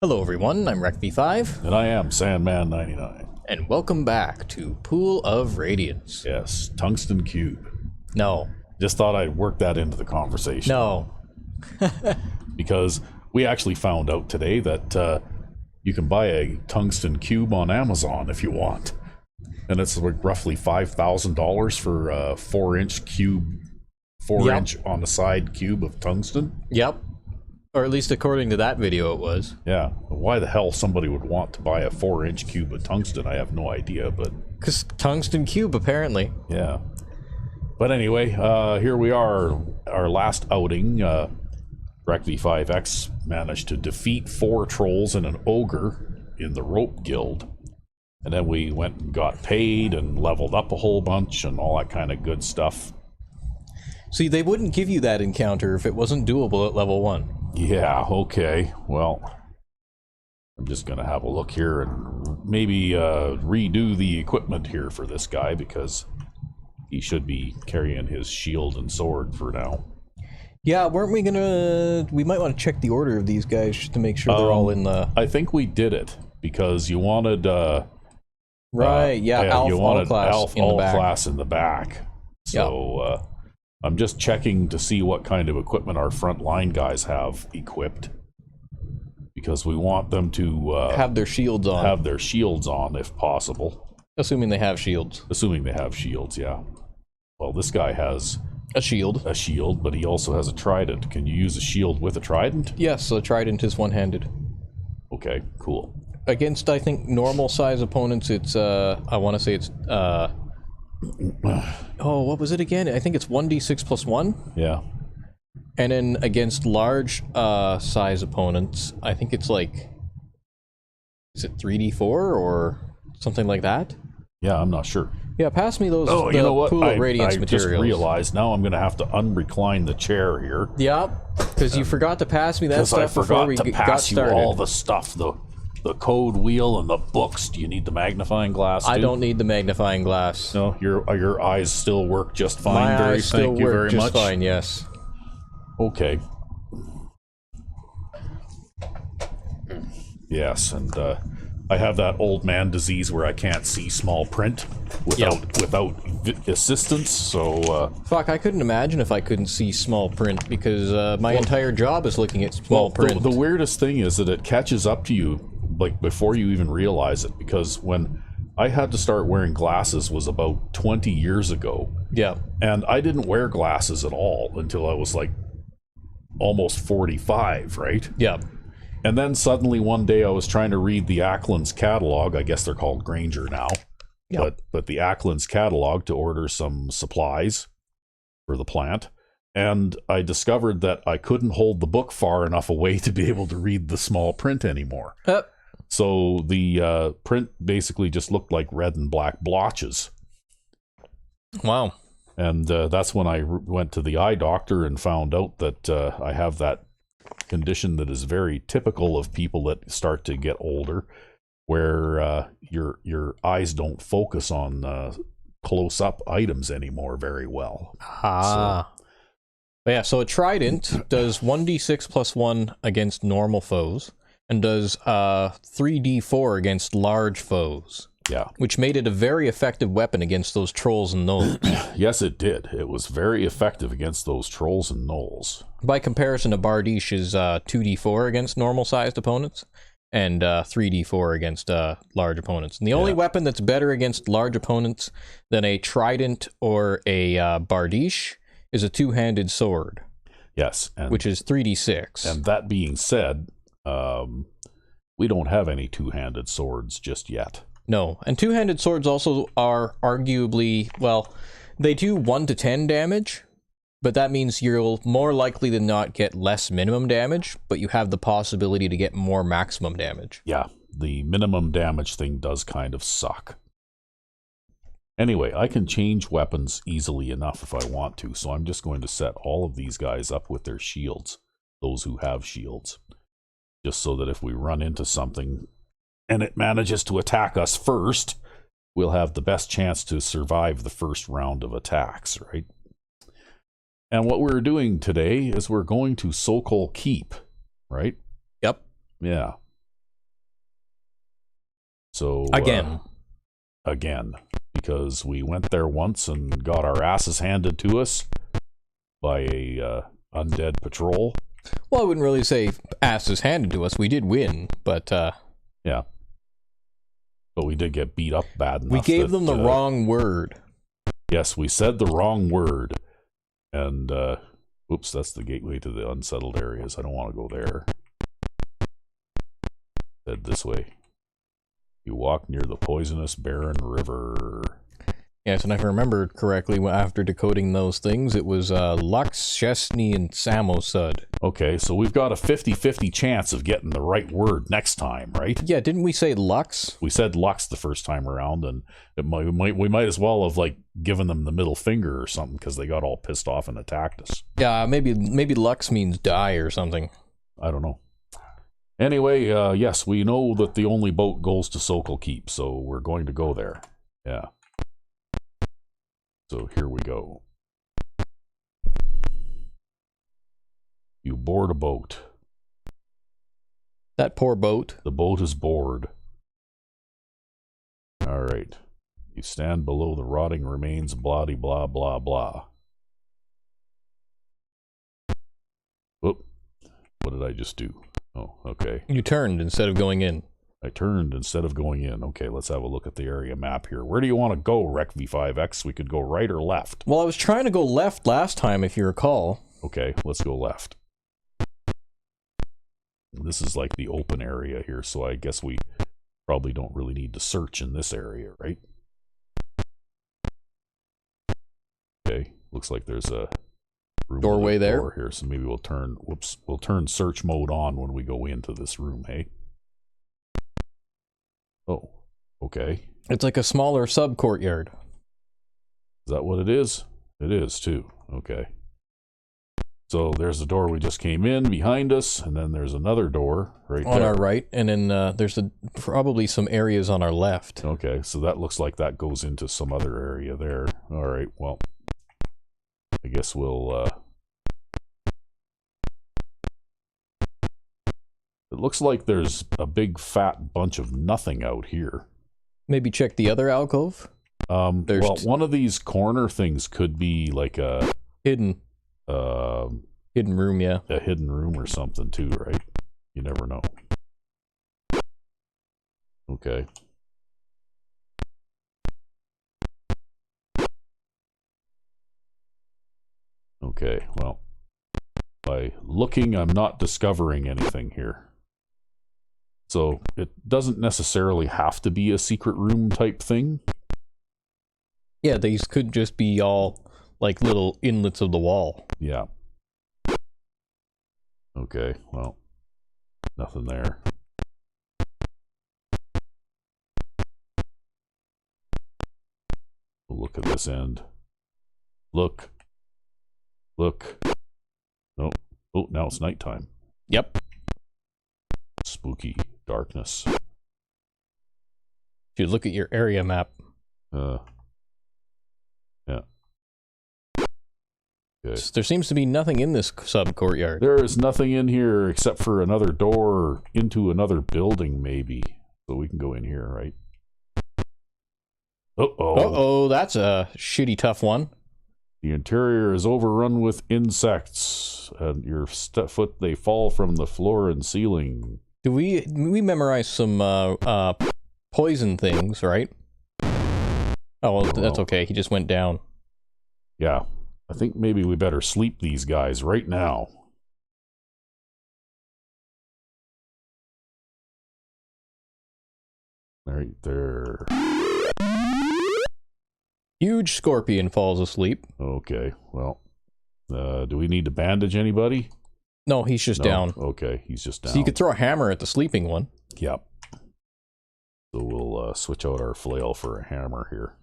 Hello everyone, I'm ep05, And I am Sandman99. and welcome back to Pool of Radiance. Yes, tungsten cube. No. Just thought I'd work that into the conversation. No. Because we actually found out today that you can buy a tungsten cube on Amazon if you want. And it's like roughly $5,000 for a 4-inch cube, 4-inch on the side cube of tungsten. Yep. Or at least according to that video it was. Yeah, why the hell somebody would want to buy a 4-inch cube of tungsten, I have no idea, but... Because tungsten cube, apparently. Yeah. But anyway, here we are, our last outing. Rec-V5X managed to defeat 4 trolls and an ogre in the rope guild. And then we went and got paid and leveled up a whole bunch and all that kind of good stuff. See, they wouldn't give you that encounter if it wasn't doable at level 1. Yeah, okay. Well, I'm just going to have a look here and maybe redo the equipment here for this guy because he should be carrying his shield and sword for now. Yeah, weren't we gonna... We might want to check the order of these guys just to make sure they're all in the... I think we did it because you wanted... Right, yeah, Alpha you wanted all-class in the back. All-class in the back. So, I'm just checking to see what kind of equipment our frontline guys have equipped. Because we want them to... have their shields on. Have their shields on, if possible. Assuming they have shields. Assuming they have shields, yeah. Well, this guy has... A shield. A shield, but he also has a trident. Can you use a shield with a trident? Yes, a trident is one-handed. Okay, cool. Against, I think, normal size opponents, it's, I want to say it's, oh, what was it again? I think it's 1d6 plus 1? Yeah. And then against large, size opponents, I think it's like, is it 3d4 or something like that? Yeah, I'm not sure. Yeah, pass me those, you know what? Pool of Radiance I materials. just realized now I'm going to have to unrecline the chair here. Yep, because you forgot to pass me that stuff before we got pass you started. all the stuff, the code wheel and the books. Do you need the magnifying glass too? I don't need the magnifying glass. No, your eyes still work just fine. My Gary. eyes still Thank you work very just much. fine, yes. Okay. Yes, and I have that old man disease where I can't see small print without assistance. So fuck, I couldn't imagine if I couldn't see small print because my entire job is looking at small print. The weirdest thing is that it catches up to you like before you even realize it. Because when I had to start wearing glasses was about 20 years ago. Yeah, and I didn't wear glasses at all until I was like almost 45, right? yeah. And then suddenly one day I was trying to read the Ackland's catalog. I guess they're called Granger now. Yep. But the Ackland's catalog to order some supplies for the plant. And I discovered that I couldn't hold the book far enough away to be able to read the small print anymore. So the print basically just looked like red and black blotches. Wow. And that's when I went to the eye doctor and found out that I have that condition that is very typical of people that start to get older, where your eyes don't focus on close-up items anymore very well. Ah. So. Yeah, so a trident does 1d6 plus 1 against normal foes, and does 3d4 against large foes. Yeah. Which made it a very effective weapon against those trolls and gnolls. Yes, it did. It was very effective against those trolls and gnolls. By comparison, a Bardiche is 2d4 against normal-sized opponents, and 3d4 against large opponents. And the only weapon that's better against large opponents than a trident or a Bardiche is a two-handed sword. Yes. Which is 3d6. And that being said, we don't have any two-handed swords just yet. No, and two-handed swords also are arguably, well, they do 1 to 10 damage, but that means you'll more likely than not get less minimum damage, but you have the possibility to get more maximum damage. Yeah, the minimum damage thing does kind of suck. Anyway, I can change weapons easily enough if I want to, so I'm just going to set all of these guys up with their shields, those who have shields, just so that if we run into something and it manages to attack us first, we'll have the best chance to survive the first round of attacks, right? And what we're doing today is we're going to Sokal Keep, right? Yep. Yeah. So again, because we went there once and got our asses handed to us by a undead patrol. Well, I wouldn't really say asses handed to us. We did win, but yeah. But we did get beat up bad enough. We gave them the wrong word. Yes, we said the wrong word. And, oops, that's the gateway to the unsettled areas. I don't want to go there. Head this way. You walk near the poisonous barren river. Yes, and if I remembered correctly, after decoding those things, it was Lux, Chesney, and Samosud. Okay, so we've got a 50-50 chance of getting the right word next time, right? Yeah, didn't we say Lux? We said Lux the first time around, and we might as well have, like, given them the middle finger or something, because they got all pissed off and attacked us. Yeah, maybe Lux means die or something. I don't know. Anyway, yes, we know that the only boat goes to Sokal Keep, so we're going to go there. Yeah. So here we go. You board a boat. That poor boat. The boat is bored. All right. You stand below the rotting remains, blah de blah blah blah. Whoop. What did I just do? Oh, okay. You turned instead of going in. I turned instead of going in. Okay, let's have a look at the area map here. Where do you want to go, Rec V5X? We could go right or left. Well, I was trying to go left last time, if you recall. Okay, let's go left. This is like the open area here, so I guess we probably don't really need to search in this area, right? Okay, looks like there's a room doorway there door here, so maybe we'll turn search mode on when we go into this room, hey? Oh, okay. It's like a smaller sub-courtyard. Is that what it is? It is, too. Okay. So there's the door we just came in behind us, and then there's another door right there. On our right, and then there's probably some areas on our left. Okay, so that looks like that goes into some other area there. All right, well, I guess we'll... It looks like there's a big fat bunch of nothing out here. Maybe check the other alcove? Well, one of these corner things could be like a... Hidden room, yeah. A hidden room or something too, right? You never know. Okay. Okay, well, by looking, I'm not discovering anything here. So it doesn't necessarily have to be a secret room type thing. Yeah, these could just be all like little inlets of the wall. Yeah. Okay, well, nothing there. We'll look at this end. Look. Nope. Oh, now it's nighttime. Yep. Spooky darkness. If you look at your area map. Yeah. Okay. There seems to be nothing in this sub-courtyard. There is nothing in here except for another door into another building, maybe. So we can go in here, right? Uh-oh. Uh-oh, that's a shitty tough one. The interior is overrun with insects. At your foot, they fall from the floor and ceiling. Do we memorize some poison things, right? Oh, well, that's okay. He just went down. Yeah. I think maybe we better sleep these guys right now. Right there. Huge scorpion falls asleep. Okay, well, do we need to bandage anybody? No, he's just down. Okay, he's just down. So you could throw a hammer at the sleeping one. Yep. So we'll switch out our flail for a hammer here.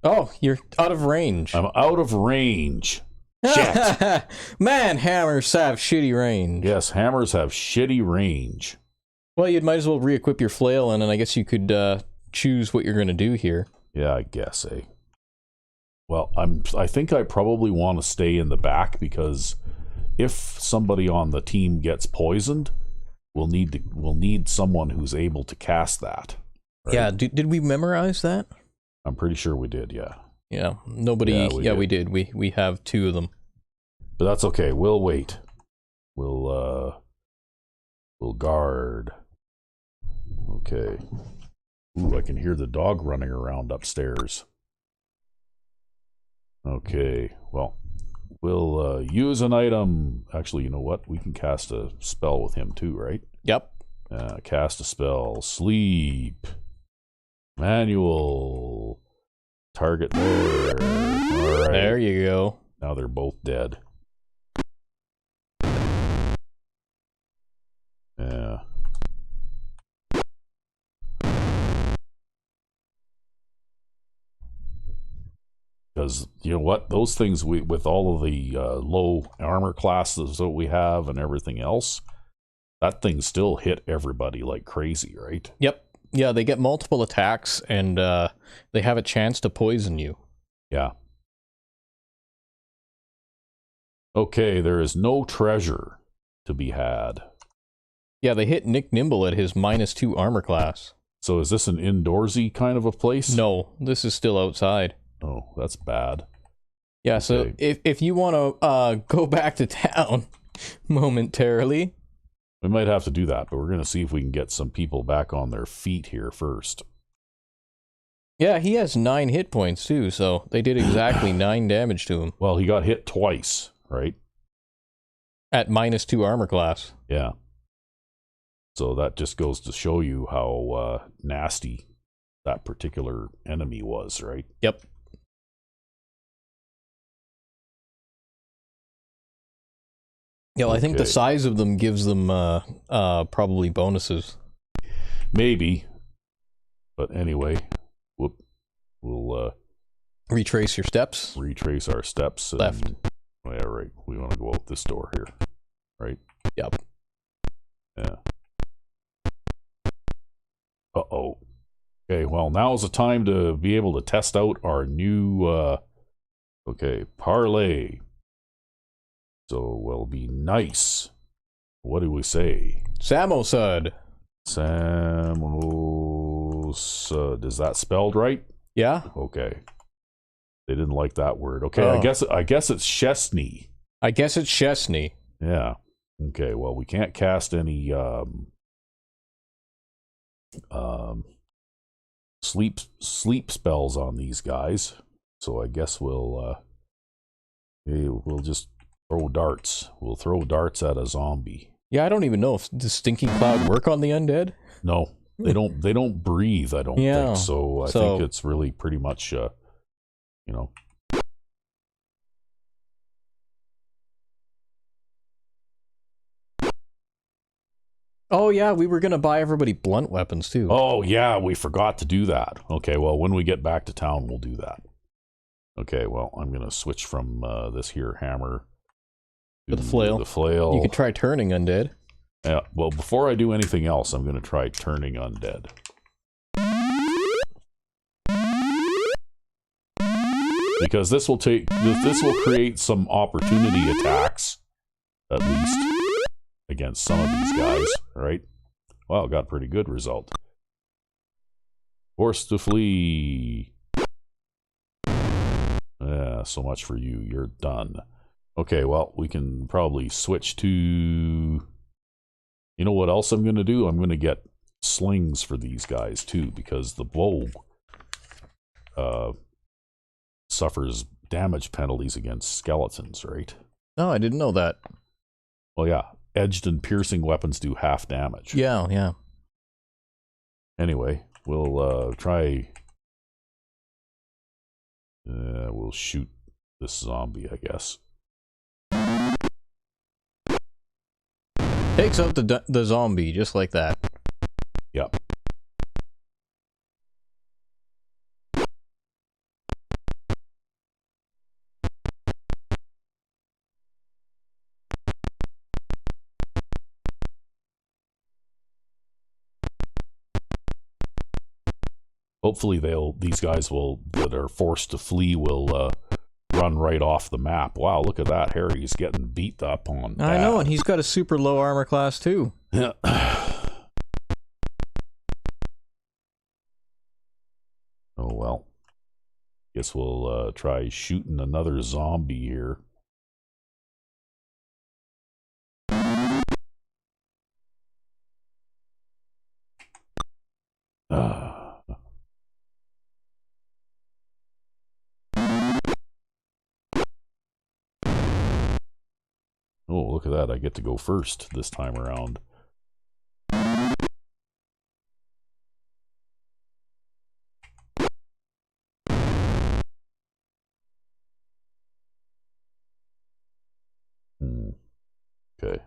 Oh, you're out of range. I'm out of range. Shit. Man, hammers have shitty range. Yes, hammers have shitty range. Well, you might as well re-equip your flail, and then I guess you could choose what you're going to do here. Yeah, I guess, eh? Well, I think I probably want to stay in the back, because if somebody on the team gets poisoned, we'll need someone who's able to cast that. Right? Yeah, did we memorize that? I'm pretty sure we did, yeah. Yeah, nobody. Yeah, we did. We have 2 of them. But that's okay. We'll wait. We'll guard. Okay. Ooh, I can hear the dog running around upstairs. Okay, well, we'll use an item. Actually, you know what? We can cast a spell with him too, right? Yep. Cast a spell. Sleep. Manual. Target there. All right. There you go. Now they're both dead. Yeah. Because, you know what? Those things, with all of the low armor classes that we have and everything else, that thing still hit everybody like crazy, right? Yep. Yeah, they get multiple attacks, and they have a chance to poison you. Yeah. Okay, there is no treasure to be had. Yeah, they hit Nick Nimble at his -2 armor class. So is this an indoorsy kind of a place? No, this is still outside. Oh, that's bad. Yeah, so if you want to go back to town momentarily... We might have to do that, but we're going to see if we can get some people back on their feet here first. Yeah, he has 9 hit points too, so they did exactly 9 damage to him. Well, he got hit twice, right? At -2 armor class. Yeah. So that just goes to show you how nasty that particular enemy was, right? Yep. Yeah, well, I think the size of them gives them probably bonuses. Maybe. But anyway, we'll retrace your steps. Retrace our steps. Left. Yeah, right. We want to go out this door here, right? Yep. Yeah. Uh-oh. Okay, well, now's the time to be able to test out our new, parlay. So, we'll be nice. What do we say? Samosud. Samosud. Is that spelled right? Yeah. Okay. They didn't like that word. Okay, I guess it's Chesney. I guess it's Chesney. Yeah. Okay, well, we can't cast any sleep spells on these guys. So I guess we'll just throw darts. We'll throw darts at a zombie. Yeah, I don't even know if does Stinking Cloud work on the undead? No. They don't breathe, I don't think. So I think it's really pretty much Oh yeah, we were gonna buy everybody blunt weapons too. Oh yeah, we forgot to do that. Okay, well, when we get back to town, we'll do that. Okay, well, I'm gonna switch from this here hammer to the flail. You could try turning undead. Yeah. Well, before I do anything else, I'm gonna try turning undead. Because this will create some opportunity attacks, at least, against some of these guys, right? Well, got a pretty good result. Forced to flee. Yeah, so much for you. You're done. Okay, well, we can probably switch to... You know what else I'm going to do? I'm going to get slings for these guys, too, because the bow suffers damage penalties against skeletons, right? Oh, I didn't know that. Well, yeah. Edged and piercing weapons do half damage. Yeah, yeah. Anyway, we'll try... we'll shoot this zombie, I guess. Takes out the zombie, just like that. Yep. Hopefully these guys that are forced to flee will run right off the map. Wow, look at that. Harry's getting beat up on. I know, and he's got a super low armor class too. Yeah. Oh well. Guess we'll try shooting another zombie here. Oh, look at that. I get to go first this time around. Okay.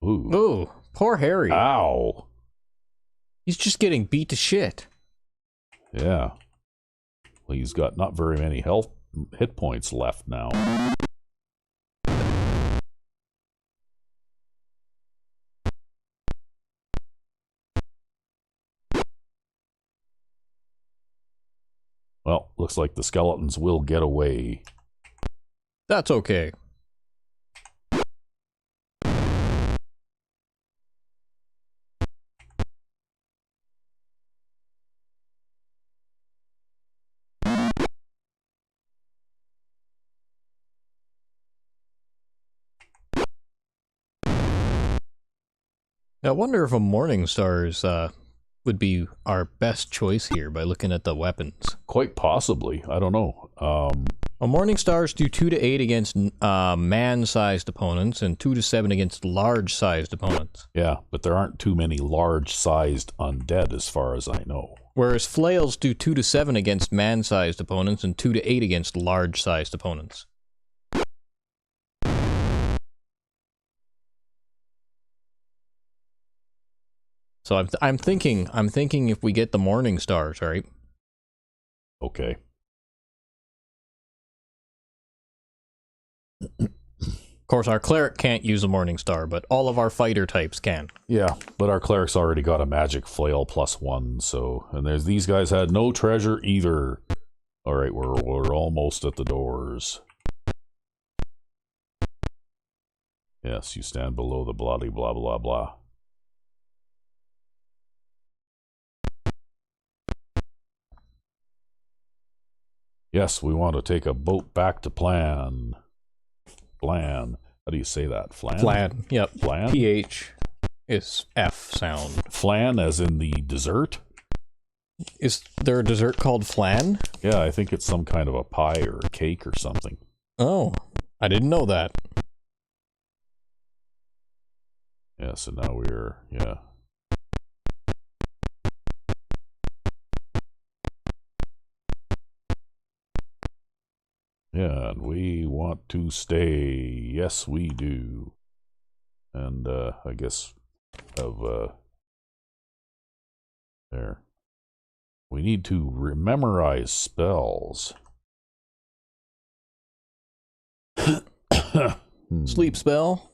Ooh. Ooh, poor Harry. Ow. He's just getting beat to shit. Yeah. Well, he's got not very many hit points left now. Well, looks like the skeletons will get away. That's okay. I wonder if a Morning Stars would be our best choice here by looking at the weapons. Quite possibly. I don't know. A Morning Stars do 2 to 8 against man-sized opponents and 2 to 7 against large-sized opponents. Yeah, but there aren't too many large-sized undead as far as I know. Whereas Flails do 2 to 7 against man-sized opponents and 2 to 8 against large-sized opponents. So I'm thinking if we get the Morning Stars, right? Okay. Of course, our cleric can't use a Morning Star, but all of our fighter types can. Yeah, but our cleric's already got a magic flail +1, so... And there's these guys had no treasure either. Alright, we're almost at the doors. Yes, you stand below the bloody blah blah blah. Yes, we want to take a boat back to Plan. Flan. How do you say that? Flan? Flan. Yep. Flan? PH is F sound. Flan as in the dessert? Is there a dessert called flan? Yeah, I think it's some kind of a pie or a cake or something. Oh, I didn't know that. Yeah, so now we're... Yeah. Yeah, and we want to stay. Yes, we do. And, I guess of, there. We need to memorize spells. Sleep spell.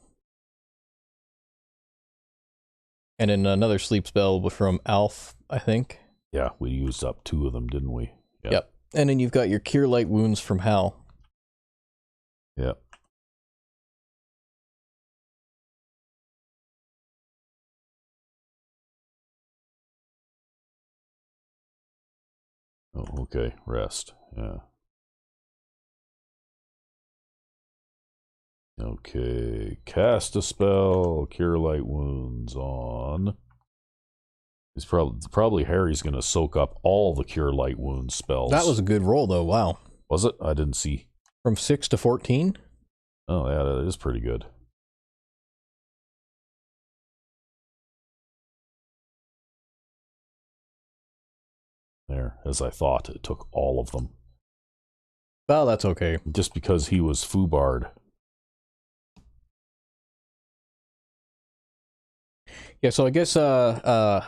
And then another sleep spell from Alf, I think. Yeah, we used up 2 of them, didn't we? Yep. And then you've got your Cure Light Wounds from Hell. Yep. Oh, okay. Rest. Yeah. Okay. Cast a spell. Cure light wounds on. It's probably Harry's going to soak up all the cure light wounds spells. That was a good roll, though. Wow. Was it? I didn't see. From 6 to 14? Oh, yeah, that is pretty good. There, as I thought, it took all of them. Oh, that's okay. Just because he was foobarred. Yeah, so I guess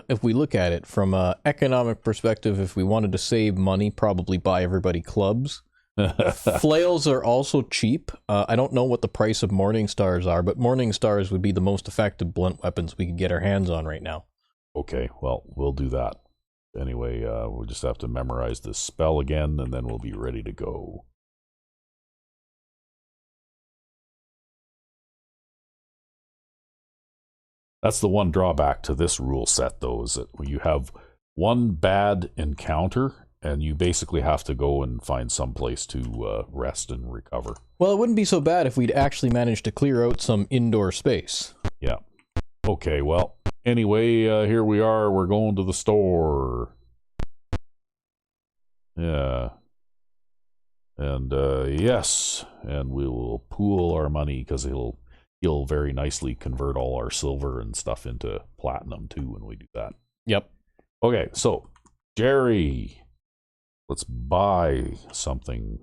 if we look at it from an economic perspective, if we wanted to save money, probably buy everybody clubs. Flails are also cheap. I don't know what the price of Morning Stars are, but Morning Stars would be the most effective blunt weapons we could get our hands on right now. Okay, well, we'll do that. Anyway, we'll just have to memorize this spell again, and then we'll be ready to go. That's the one drawback to this rule set, though, is that you have one bad encounter, and you basically have to go and find some place to rest and recover. Well, it wouldn't be so bad if we'd actually managed to clear out some indoor space. Yeah. Okay, well, anyway, here we are. We're going to the store. Yeah. And, yes, and we will pool our money, because he'll very nicely convert all our silver and stuff into platinum, too, when we do that. Yep. Okay, so, Jerry, let's buy something.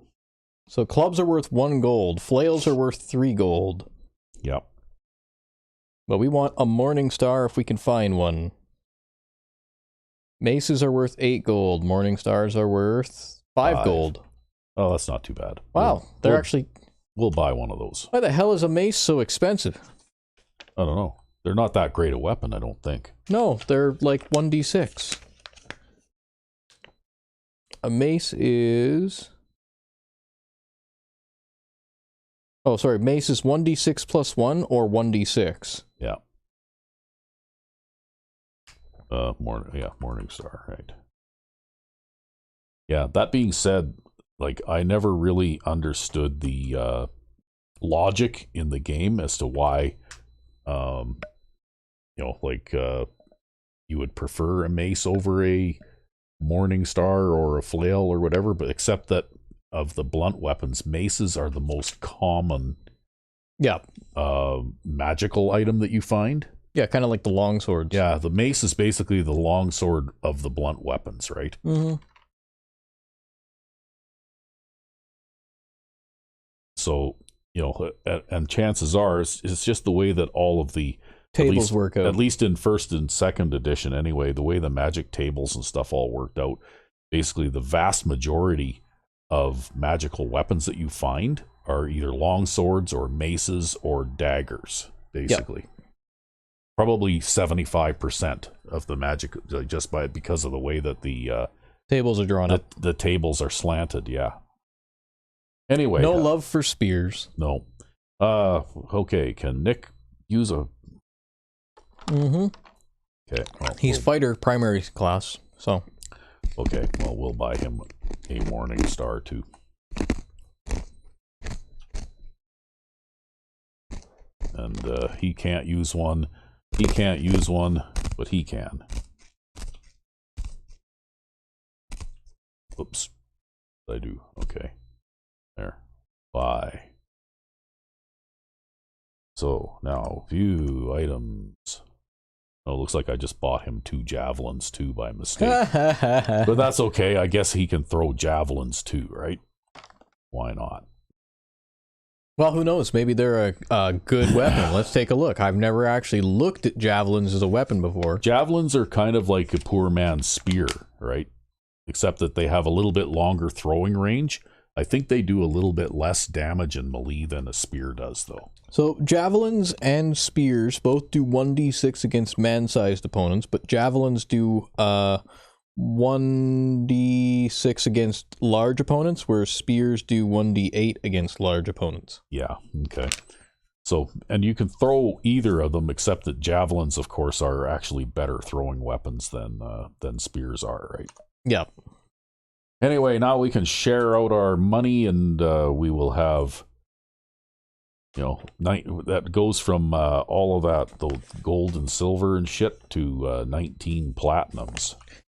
So clubs are worth 1 gold. Flails are worth 3 gold. Yep. But we want a Morning Star if we can find one. Maces are worth 8 gold. Morning Stars are worth 5 gold. Oh, that's not too bad. Wow, they're actually... We'll buy one of those. Why the hell is a mace so expensive? I don't know. They're not that great a weapon, I don't think. No, they're like 1d6. A mace is... Oh, sorry. Mace is 1d6 plus 1 or 1d6. Yeah. Morning Star, right. Yeah, that being said, like, I never really understood the logic in the game as to why, you would prefer a mace over a Morning Star or a flail or whatever, but except that of the blunt weapons, maces are the most common magical item that you find. Yeah, kind of like the longswords. Yeah, the mace is basically the longsword of the blunt weapons, right? Mm-hmm. So, and chances are it's just the way that all of the tables work out. At least in first and second edition anyway, the way the magic tables and stuff all worked out, basically the vast majority of magical weapons that you find are either long swords or maces or daggers, basically. Yep. Probably 75% of the magic, just because of the way that the tables are drawn up. The tables are slanted, yeah. Anyway. No love for spears. No. Okay, can Nick use a... Mm-hmm. Okay. Well, he's fighter primary class, so... Okay, well, we'll buy him a Morning Star, too. And he can't use one. He can't use one, but he can. Oops. I do. Okay. There. Buy. So, now, view items. Oh, it looks like I just bought him 2 javelins, too, by mistake. But that's okay. I guess he can throw javelins, too, right? Why not? Well, who knows? Maybe they're a good weapon. Let's take a look. I've never actually looked at javelins as a weapon before. Javelins are kind of like a poor man's spear, right? Except that they have a little bit longer throwing range. I think they do a little bit less damage in melee than a spear does, though. So, javelins and spears both do 1d6 against man-sized opponents, but javelins do 1d6 against large opponents, whereas spears do 1d8 against large opponents. Yeah, okay. So, and you can throw either of them, except that javelins, of course, are actually better throwing weapons than spears are, right? Yeah. Anyway, now we can share out our money, and we will have, that goes from all of that, the gold and silver and shit, to 19 platinums.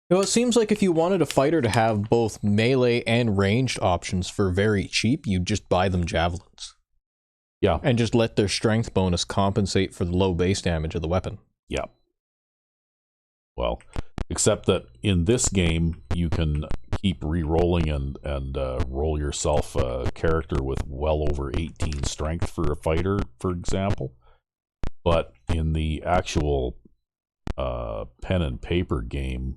It seems like if you wanted a fighter to have both melee and ranged options for very cheap, you'd just buy them javelins. Yeah. And just let their strength bonus compensate for the low base damage of the weapon. Yeah. Well, except that in this game, you can keep re-rolling and roll yourself a character with well over 18 strength for a fighter, for example. But in the actual pen and paper game...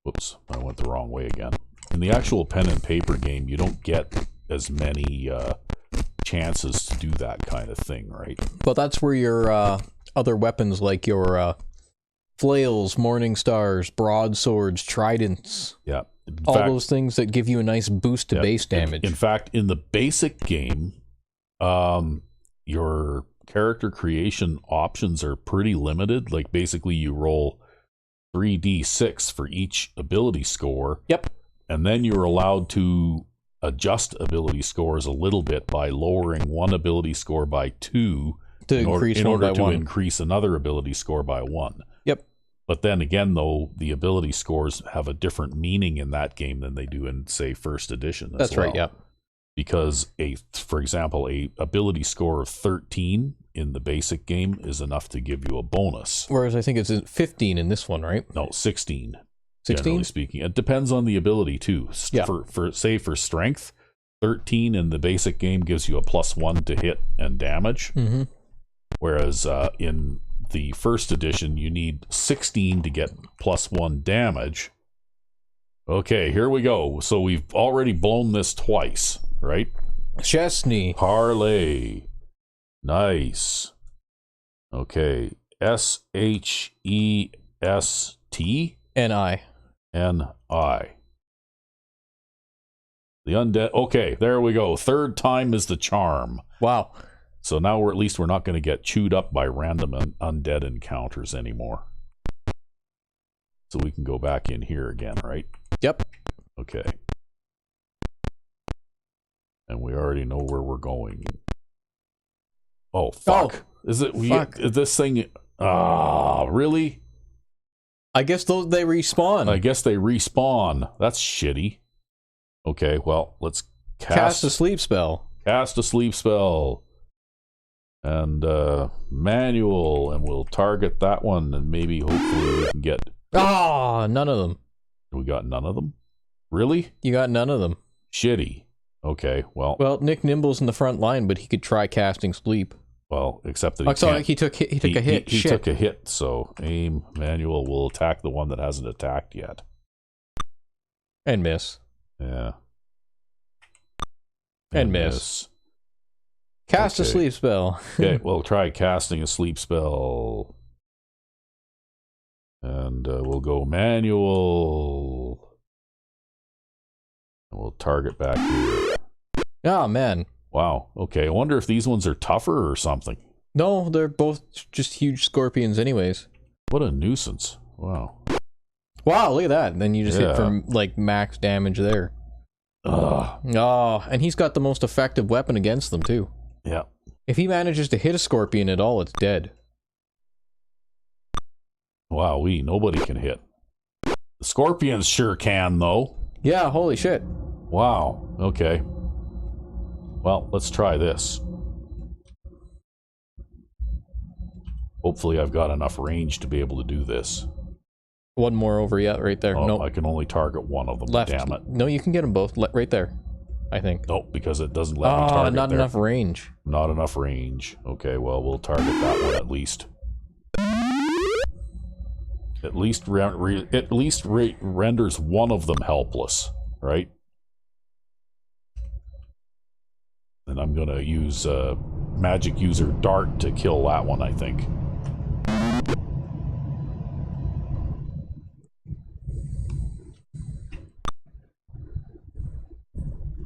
Whoops, I went the wrong way again. In the actual pen and paper game, you don't get as many chances to do that kind of thing, right? But that's where your other weapons, like your flails, morning stars, broadswords, tridents, Yeah. all those things that give you a nice boost to base damage. In fact, in the basic game, your character creation options are pretty limited. Like, basically, you roll 3d6 for each ability score. Yep. And then you're allowed to adjust ability scores a little bit by lowering one ability score by 2 in order to increase another ability score by 1. Yep. But then again, though, the ability scores have a different meaning in that game than they do in, say, first edition. That's right, yeah. Because, for example, a ability score of 13 in the basic game is enough to give you a bonus. Whereas I think it's 15 in this one, right? No, 16. 16? Generally speaking. It depends on the ability, too. Yeah. For strength, 13 in the basic game gives you a +1 to hit and damage. Mm-hmm. Whereas in the first edition, you need 16 to get +1 damage. Okay, here we go. So we've already blown this twice, right? Chesney. Parlay. Nice. Okay. SHEST? N-I. N-I. The undead. Okay, there we go. Third time is the charm. Wow. So now we're not going to get chewed up by random undead encounters anymore. So we can go back in here again, right? Yep. Okay. And we already know where we're going. Oh, fuck. Oh, is it? fuck. This thing... really? I guess they respawn. I guess they respawn. That's shitty. Okay, well, let's cast a sleep spell. Cast a sleep spell. And manual, and we'll target that one, and maybe hopefully we can get... none of them. We got none of them? Really? You got none of them. Shitty. Okay, well... Well, Nick Nimble's in the front line, but he could try casting sleep. Well, except that he took a hit. He took a hit, so aim, manual will attack the one that hasn't attacked yet. And miss. Yeah. And miss. Cast a sleep spell. Okay, we'll try casting a sleep spell. And we'll go manual. And we'll target back here. Oh, man. Wow. Okay, I wonder if these ones are tougher or something. No, they're both just huge scorpions anyways. What a nuisance. Wow. Wow, look at that. And then you just hit for, like, max damage there. Ugh. Oh, and he's got the most effective weapon against them, too. Yeah. If he manages to hit a scorpion at all, it's dead. Wow, nobody can hit. The scorpions sure can, though. Yeah, holy shit. Wow. Okay. Well, let's try this. Hopefully I've got enough range to be able to do this. One more over yet, right there. Oh, nope. I can only target one of them. Left. Damn it. No, you can get them both right there, I think. Nope, because it doesn't let me target not there. enough range. Not enough range. Okay, well, we'll target that one at least. At least renders one of them helpless, right? And I'm going to use magic user dart to kill that one, I think.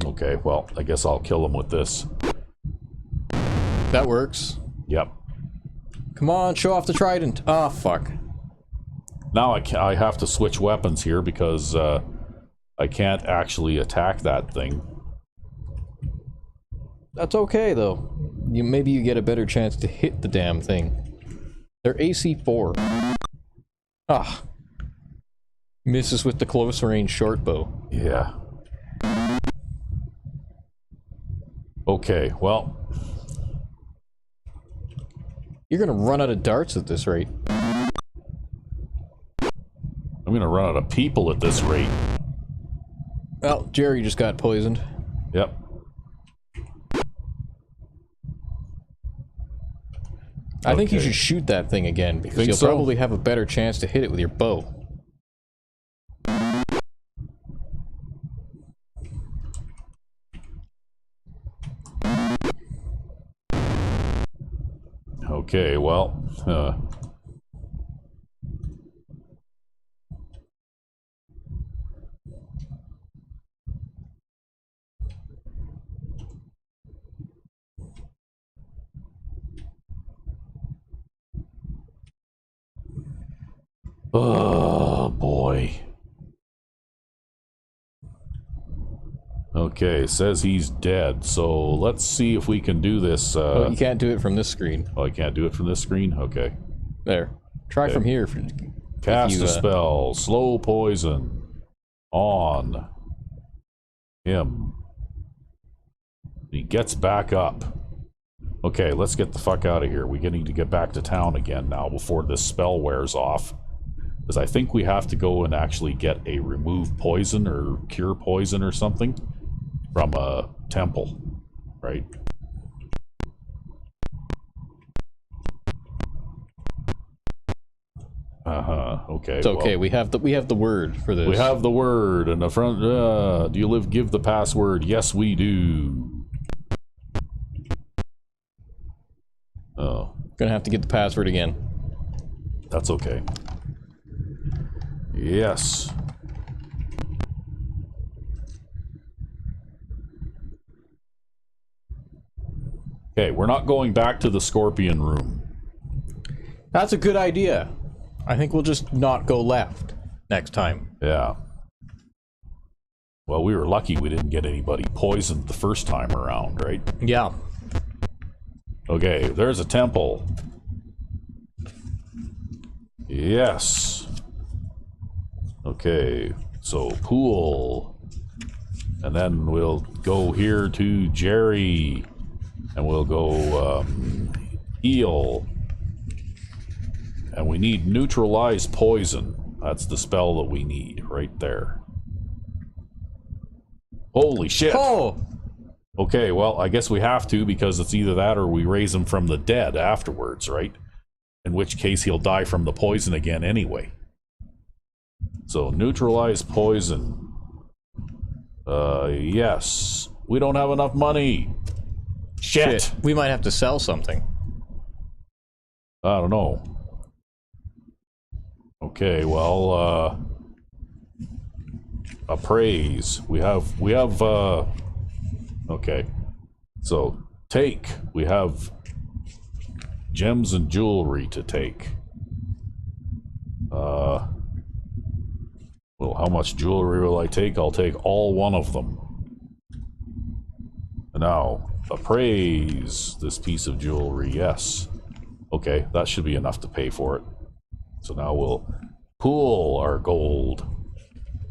Okay, well, I guess I'll kill him with this. That works. Yep. Come on, show off the trident. Ah, fuck. Now I have to switch weapons here because I can't actually attack that thing. That's okay, though. Maybe you get a better chance to hit the damn thing. They're AC 4. Ah. Misses with the close range short bow. Yeah. Okay, well. You're gonna run out of darts at this rate. I'm gonna run out of people at this rate. Well, Jerry just got poisoned. Yep. I think you Okay. should shoot that thing again, because Think you'll so? probably have a better chance to hit it with your bow. Okay, well, oh boy. Okay, says he's dead. So let's see if we can do this. Oh, you can't do it from this screen. Oh, I can't do it from this screen? Okay. There. Try Okay. from here. Cast a spell. Slow poison. On him. He gets back up. Okay, let's get the fuck out of here. We need to get back to town again now before this spell wears off. Because I think we have to go and actually get a remove poison or cure poison or something from a temple, right? Okay. It's okay. Well, we have the word for this. we have the word and the front. Do you give the password? Yes, we do. Oh, Gonna have to get the password again. that's okay. Yes. Okay, we're not going back to the scorpion room. That's a good idea. I think we'll just not go left next time. Yeah. Well, we were lucky we didn't get anybody poisoned the first time around, right? Yeah. Okay, there's a temple. Yes. Okay, so pool. And then we'll go here to Jerry. And we'll go heal. And we need neutralize poison. That's the spell that we need right there. Holy shit. Oh! Okay, well, I guess we have to because it's either that or we raise him from the dead afterwards, right? In which case he'll die from the poison again anyway. So, neutralize poison. Yes. We don't have enough money. Shit. We might have to sell something. I don't know. Okay, well, appraise. We have, okay. So, take. We have gems and jewelry to take. Well, how much jewelry will I take? I'll take all one of them. Now, appraise this piece of jewelry, yes. Okay, that should be enough to pay for it. So now we'll pool our gold.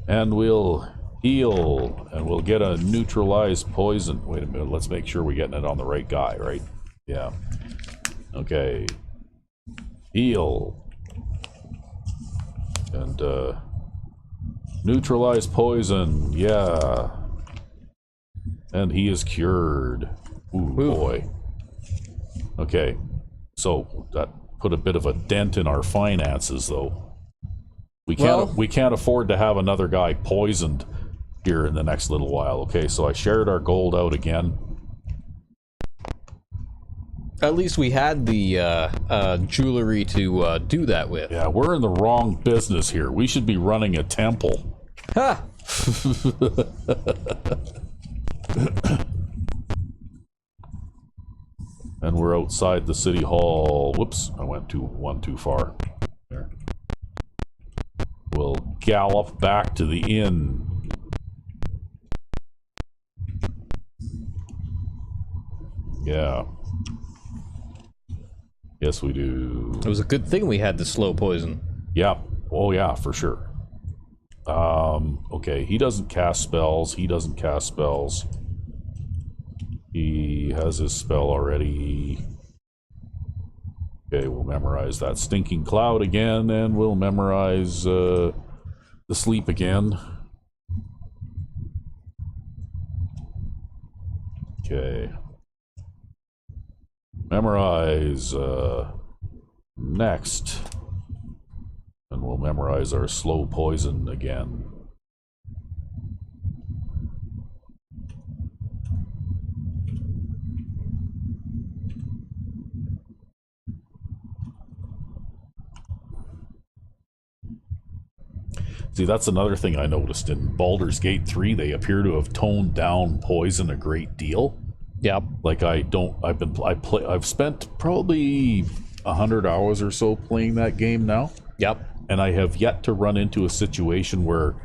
And we'll heal. And we'll get a neutralized poison. Wait a minute, let's make sure we're getting it on the right guy, right? Yeah. Okay. Heal. And, neutralize poison, yeah. And he is cured. Ooh, boy. Okay. So, that put a bit of a dent in our finances, though. We can't afford to have another guy poisoned here in the next little while. Okay, so I shared our gold out again. At least we had the jewelry to do that with. Yeah, we're in the wrong business here. We should be running a temple. Ha! And we're outside the city hall. Whoops, I went one too far. There. We'll gallop back to the inn. Yeah. Yes, we do. It was a good thing we had the slow poison. Yeah. Oh, yeah, for sure. Okay, he doesn't cast spells. He doesn't cast spells. He has his spell already. Okay, we'll memorize that stinking cloud again, and we'll memorize the sleep again. Okay. Memorize next. And we'll memorize our slow poison again. See, that's another thing I noticed in Baldur's Gate 3. They appear to have toned down poison a great deal. Yep. Like I've spent probably 100 hours or so playing that game now. Yep. And I have yet to run into a situation where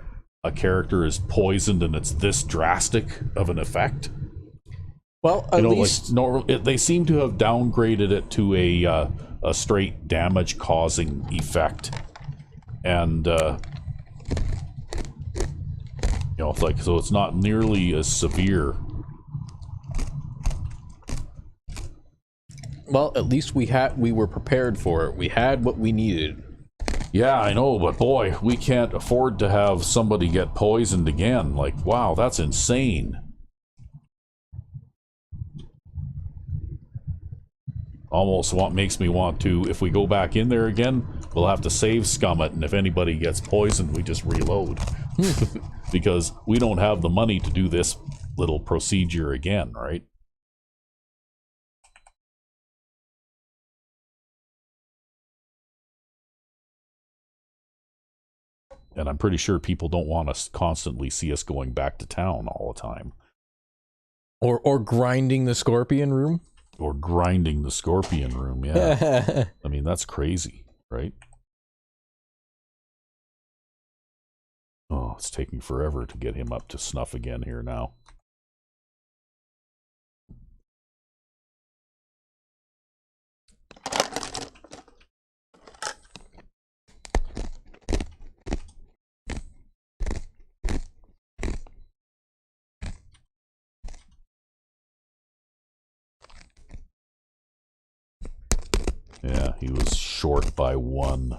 a character is poisoned and it's this drastic of an effect. Well, at least they seem to have downgraded it to a straight damage causing effect. And it's like, so it's not nearly as severe. Well, at least we were prepared for it. We had what we needed. Yeah, I know, but boy, we can't afford to have somebody get poisoned again. Like, wow, that's insane. Almost makes me want to, if we go back in there again, we'll have to save scum it, and if anybody gets poisoned, we just reload. Because we don't have the money to do this little procedure again, right? And I'm pretty sure people don't want to constantly see us going back to town all the time. Or grinding the scorpion room? Or grinding the scorpion room, yeah. I mean, that's crazy, right? Oh, it's taking forever to get him up to snuff again here now. Yeah, he was short by 1.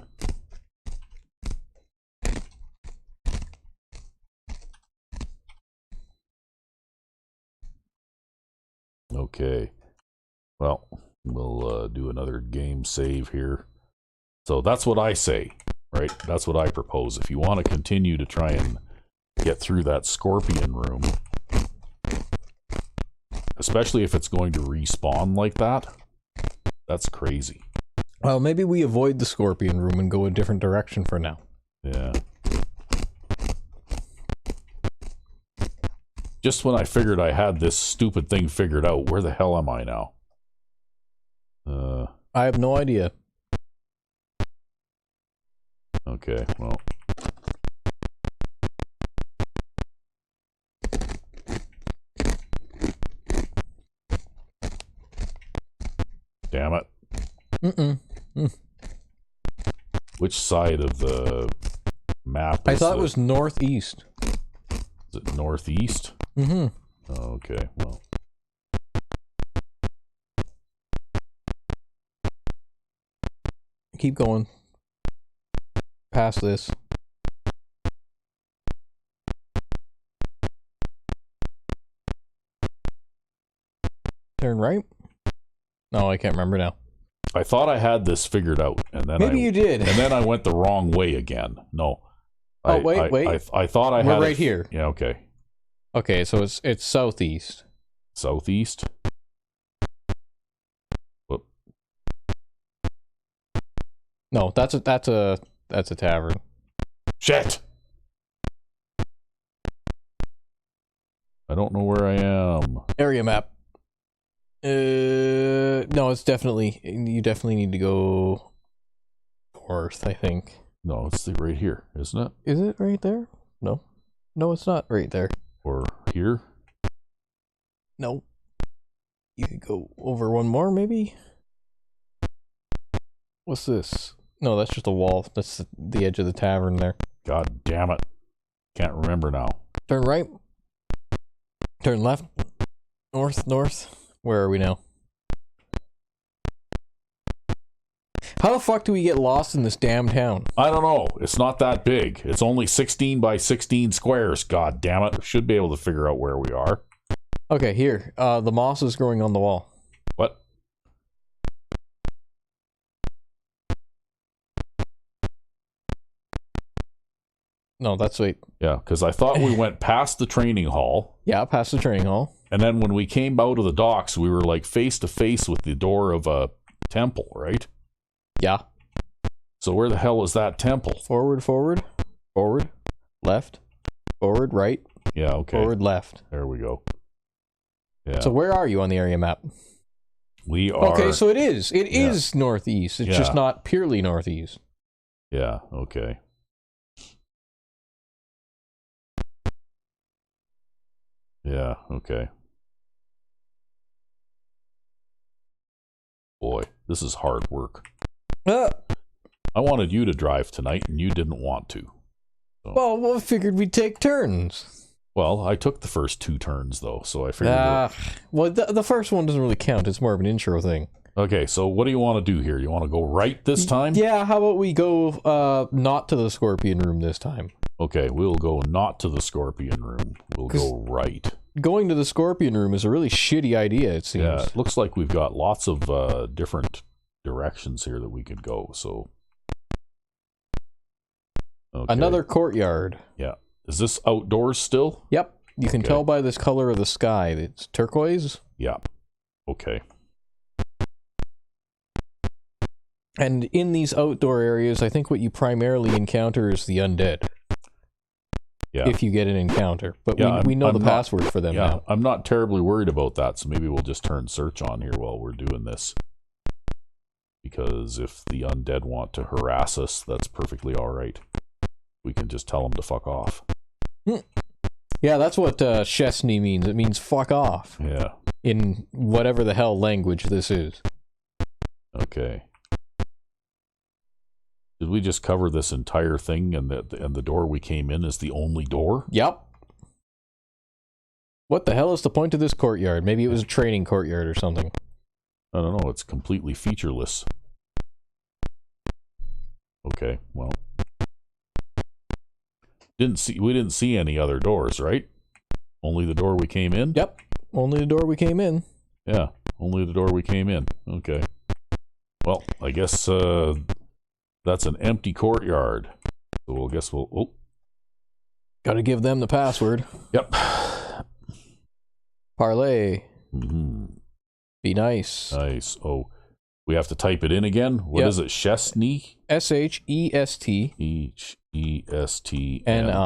Okay. Well, we'll do another game save here. So that's what I say, right? That's what I propose. If you want to continue to try and get through that scorpion room, especially if it's going to respawn like that, that's crazy. Well, maybe we avoid the scorpion room and go a different direction for now. Yeah. Just when I figured I had this stupid thing figured out, where the hell am I now? I have no idea. Okay, well. Damn it. Which side of the map is I thought it was northeast. Is it northeast? Mm-hmm. Oh, okay, well. Keep going. Past this. Turn right? No, I can't remember now. I thought I had this figured out, and then Maybe you did. And then I went the wrong way again. No. Oh, wait. I thought I had We're right here. Yeah, okay. Okay, so it's southeast. Southeast? Whoop. No, that's a tavern. Shit! I don't know where I am. Area map. No, it's definitely, you definitely need to go north, I think. No, it's right here, isn't it? Is it right there? No. No, it's not right there. Or here? No. You could go over one more, maybe? What's this? No, that's just a wall. That's the edge of the tavern there. God damn it. Can't remember now. Turn right. Turn left. North. Where are we now? How the fuck do we get lost in this damn town? I don't know. It's not that big. It's only 16 by 16 squares. God damn it. Should be able to figure out where we are. Okay, here. The moss is growing on the wall. What? No, that's wait. Yeah, because I thought we went past the training hall. Yeah, past the training hall. And then when we came out of the docks, we were like face to face with the door of a temple, right? Yeah. So where the hell is that temple? Forward, left, forward, right. Yeah, okay. Forward, left. There we go. Yeah. So where are you on the area map? We are... Okay, so it is northeast. It's just not purely northeast. Yeah, okay. Yeah, okay. Boy, this is hard work. I wanted you to drive tonight, and you didn't want to. So. Well, I figured we'd take turns. Well, I took the first 2 turns, though, so I figured... well, the first one doesn't really count. It's more of an intro thing. Okay, so what do you want to do here? You want to go right this time? Yeah, how about we go not to the Scorpion Room this time? Okay, we'll go not to the Scorpion Room. We'll go right. Going to the Scorpion Room is a really shitty idea, it seems. Yeah, it looks like we've got lots of different directions here that we could go, so... Okay. Another courtyard. Yeah. Is this outdoors still? Yep. You can tell by this color of the sky. It's turquoise. Yeah. Okay. And in these outdoor areas, I think what you primarily encounter is the undead. Yeah. If you get an encounter. But we know the password for them now. I'm not terribly worried about that, so maybe we'll just turn search on here while we're doing this. Because if the undead want to harass us, that's perfectly all right. We can just tell them to fuck off. Yeah, that's what Chesney means. It means fuck off. Yeah. In whatever the hell language this is. Okay. Did we just cover this entire thing and the door we came in is the only door? Yep. What the hell is the point of this courtyard? Maybe it was a training courtyard or something. I don't know. It's completely featureless. Okay, well. We didn't see any other doors, right? Only the door we came in? Yep. Only the door we came in. Yeah, only the door we came in. Okay. Well, I guess that's an empty courtyard. So I guess we'll... Oh. Gotta give them the password. Yep. Parlay. Mm-hmm. Be nice. Nice. Oh, we have to type it in again? What is it? Chesney? S-H-E-S-T. E-S-T-N-I.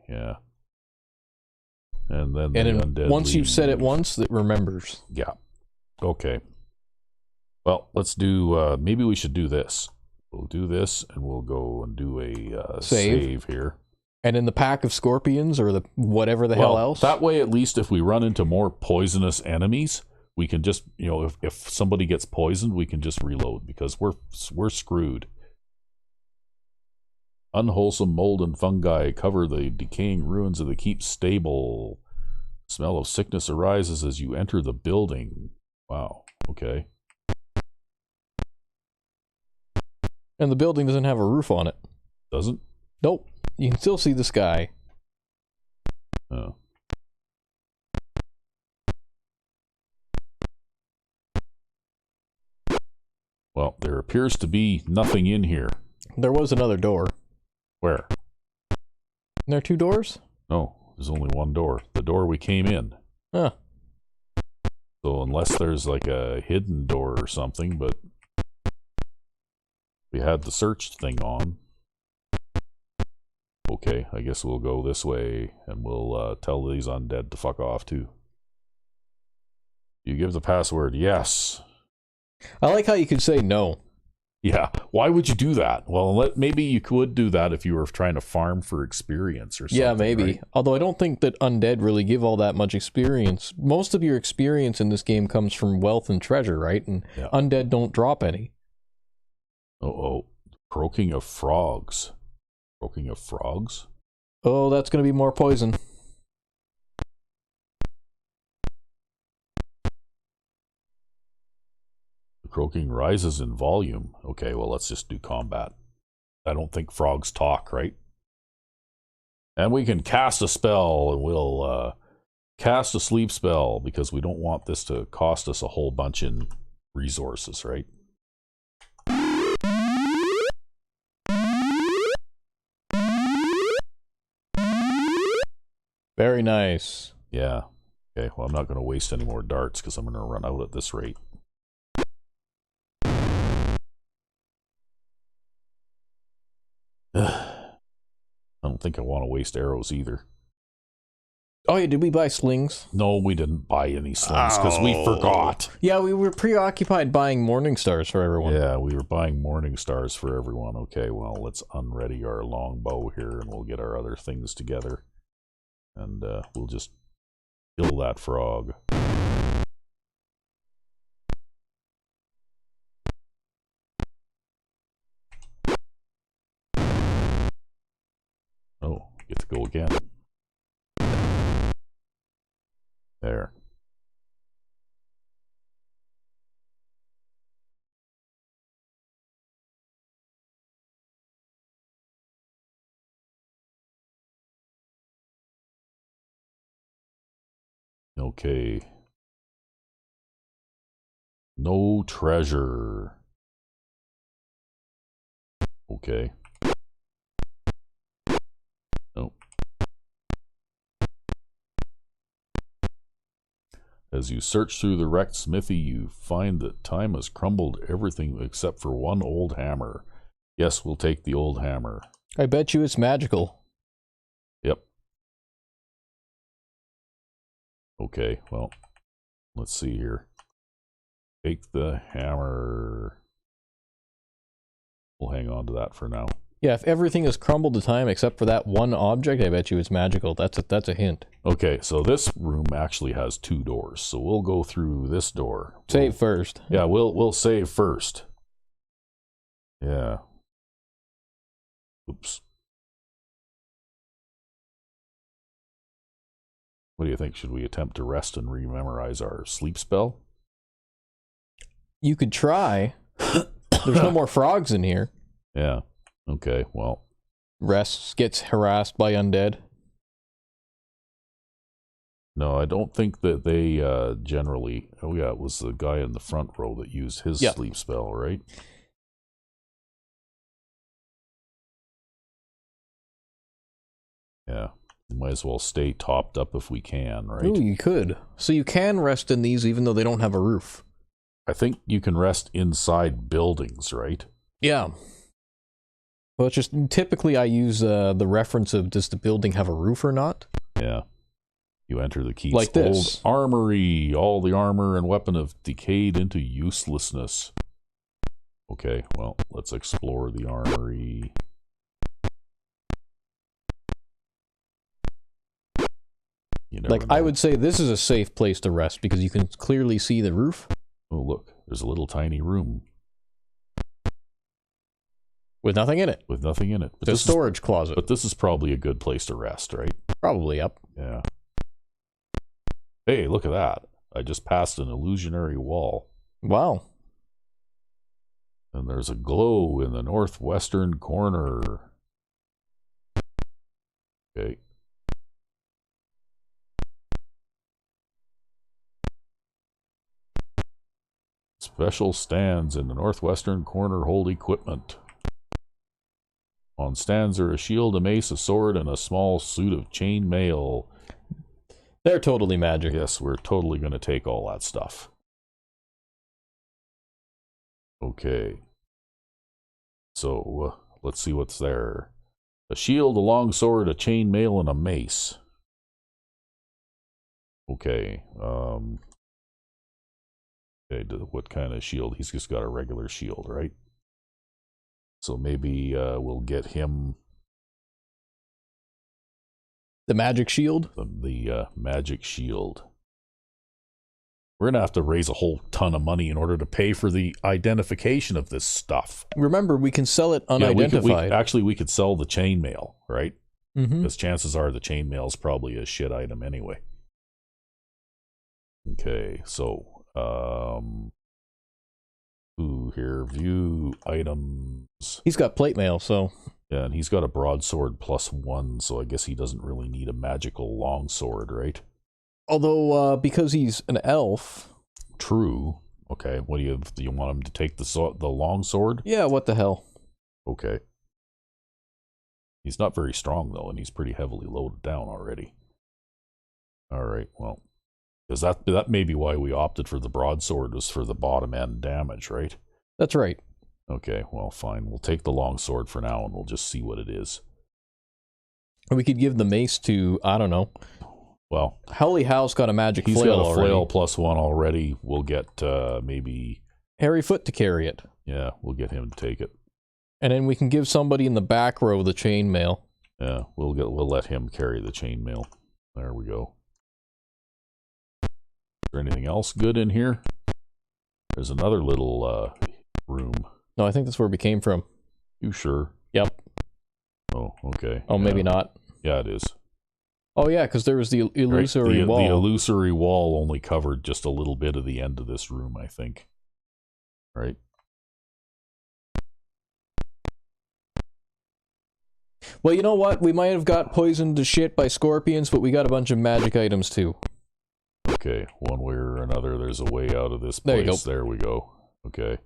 Yeah. And then undead once leave. you've said it once, it remembers. Yeah. Okay. Well, let's do... maybe we should do this. We'll do this, and we'll go and do a save here. And in the pack of scorpions, or the whatever the hell else? That way, at least if we run into more poisonous enemies, we can just, if somebody gets poisoned, we can just reload, because we're screwed. Unwholesome mold and fungi cover the decaying ruins of the keep stable. Smell of sickness arises as you enter the building. Wow, okay. And the building doesn't have a roof on it. Doesn't? Nope. You can still see the sky. Oh. Well, there appears to be nothing in here. There was another door. Where? Are there 2 doors? No, there's only one door. The door we came in. Huh. So unless there's like a hidden door or something, but we had the search thing on. Okay, I guess we'll go this way, and we'll tell these undead to fuck off too. You give the password, yes. I like how you could say no. Yeah, why would you do that? Well, maybe you could do that if you were trying to farm for experience or something. Yeah, maybe. Right? Although I don't think that undead really give all that much experience. Most of your experience in this game comes from wealth and treasure, right? And undead don't drop any. Oh, croaking of frogs. Croaking of frogs? Oh, that's going to be more poison. The croaking rises in volume. Okay, well, let's just do combat. I don't think frogs talk, right? And we can cast a spell, and we'll cast a sleep spell, because we don't want this to cost us a whole bunch in resources, right? Very nice. Yeah. Okay, well, I'm not going to waste any more darts because I'm going to run out at this rate. I don't think I want to waste arrows either. Oh, yeah, did we buy slings? No, we didn't buy any slings because we forgot. Yeah, we were preoccupied buying morning stars for everyone. Yeah, we were buying morning stars for everyone. Okay, well, let's unready our longbow here and we'll get our other things together. And we'll just kill that frog. Oh, get to go again. There. Okay. No treasure. Okay. No. As you search through the wrecked smithy, you find that time has crumbled everything except for one old hammer. Yes, we'll take the old hammer. I bet you it's magical. Yep. Okay, well, let's see here. Take the hammer. We'll hang on to that for now. Yeah, if everything has crumbled to time except for that one object, I bet you it's magical. That's a hint. Okay, so this room actually has 2 doors, so we'll go through this door. Save first. Yeah, we'll save first. Yeah. Oops. What do you think? Should we attempt to rest and rememorize our sleep spell? You could try. There's no more frogs in here. Yeah. Okay, well. Rests, gets harassed by undead. No, I don't think that they generally... Oh yeah, it was the guy in the front row that used his sleep spell, right? Yeah. You might as well stay topped up if we can, right? Ooh, you could. So you can rest in these even though they don't have a roof. I think you can rest inside buildings, right? Yeah. Well, it's just typically I use the reference of does the building have a roof or not? Yeah. You enter the keep's like this. old armory. All the armor and weapon have decayed into uselessness. Okay, well, let's explore the armory. Like, I would say this is a safe place to rest because you can clearly see the roof. Oh, look, there's a little tiny room. With nothing in it. With nothing in it. But it's a storage closet. But this is probably a good place to rest, right? Probably, yep. Yeah. Hey, look at that. I just passed an illusionary wall. Wow. And there's a glow in the northwestern corner. Okay. Special stands in the northwestern corner hold equipment. On stands are a shield, a mace, a sword, and a small suit of chain mail. They're totally magic. Yes, we're totally going to take all that stuff. Okay. So, let's see what's there. A shield, a long sword, a chain mail, and a mace. Okay. Okay, what kind of shield? He's just got a regular shield, right? So maybe we'll get him... The magic shield? The magic shield. We're going to have to raise a whole ton of money in order to pay for the identification of this stuff. Remember, we can sell it unidentified. Actually, we could sell the chainmail, right? Mm-hmm. Because chances are the chainmail is probably a shit item anyway. Okay, so... Ooh, here, view items. He's got plate mail, so... Yeah, and he's got a broadsword +1, so I guess he doesn't really need a magical longsword, right? Although, because he's an elf... True. Okay, what do you want him to take the longsword? Yeah, what the hell. Okay. He's not very strong, though, and he's pretty heavily loaded down already. All right, well, because that may be why we opted for the broadsword, was for the bottom end damage, right? That's right. Okay, well, fine. We'll take the longsword for now, and we'll just see what it is. We could give the mace to, I don't know. Well, Holy Hal's got a magic flail already. He's got a flail +1 already. We'll get maybe... Hairy Foot to carry it. Yeah, we'll get him to take it. And then we can give somebody in the back row the chainmail. Yeah, we'll let him carry the chainmail. There we go. Is there anything else good in here? There's another little room. No, I think that's where we came from. You sure? Yep. Oh, okay. Oh, maybe not. Yeah, it is. Oh, yeah, because there was the illusory wall. The illusory wall only covered just a little bit of the end of this room, I think. Right? Well, you know what? We might have got poisoned to shit by scorpions, but we got a bunch of magic items, too. Okay, one way or another, there's a way out of this place. There you go. There we go. Okay.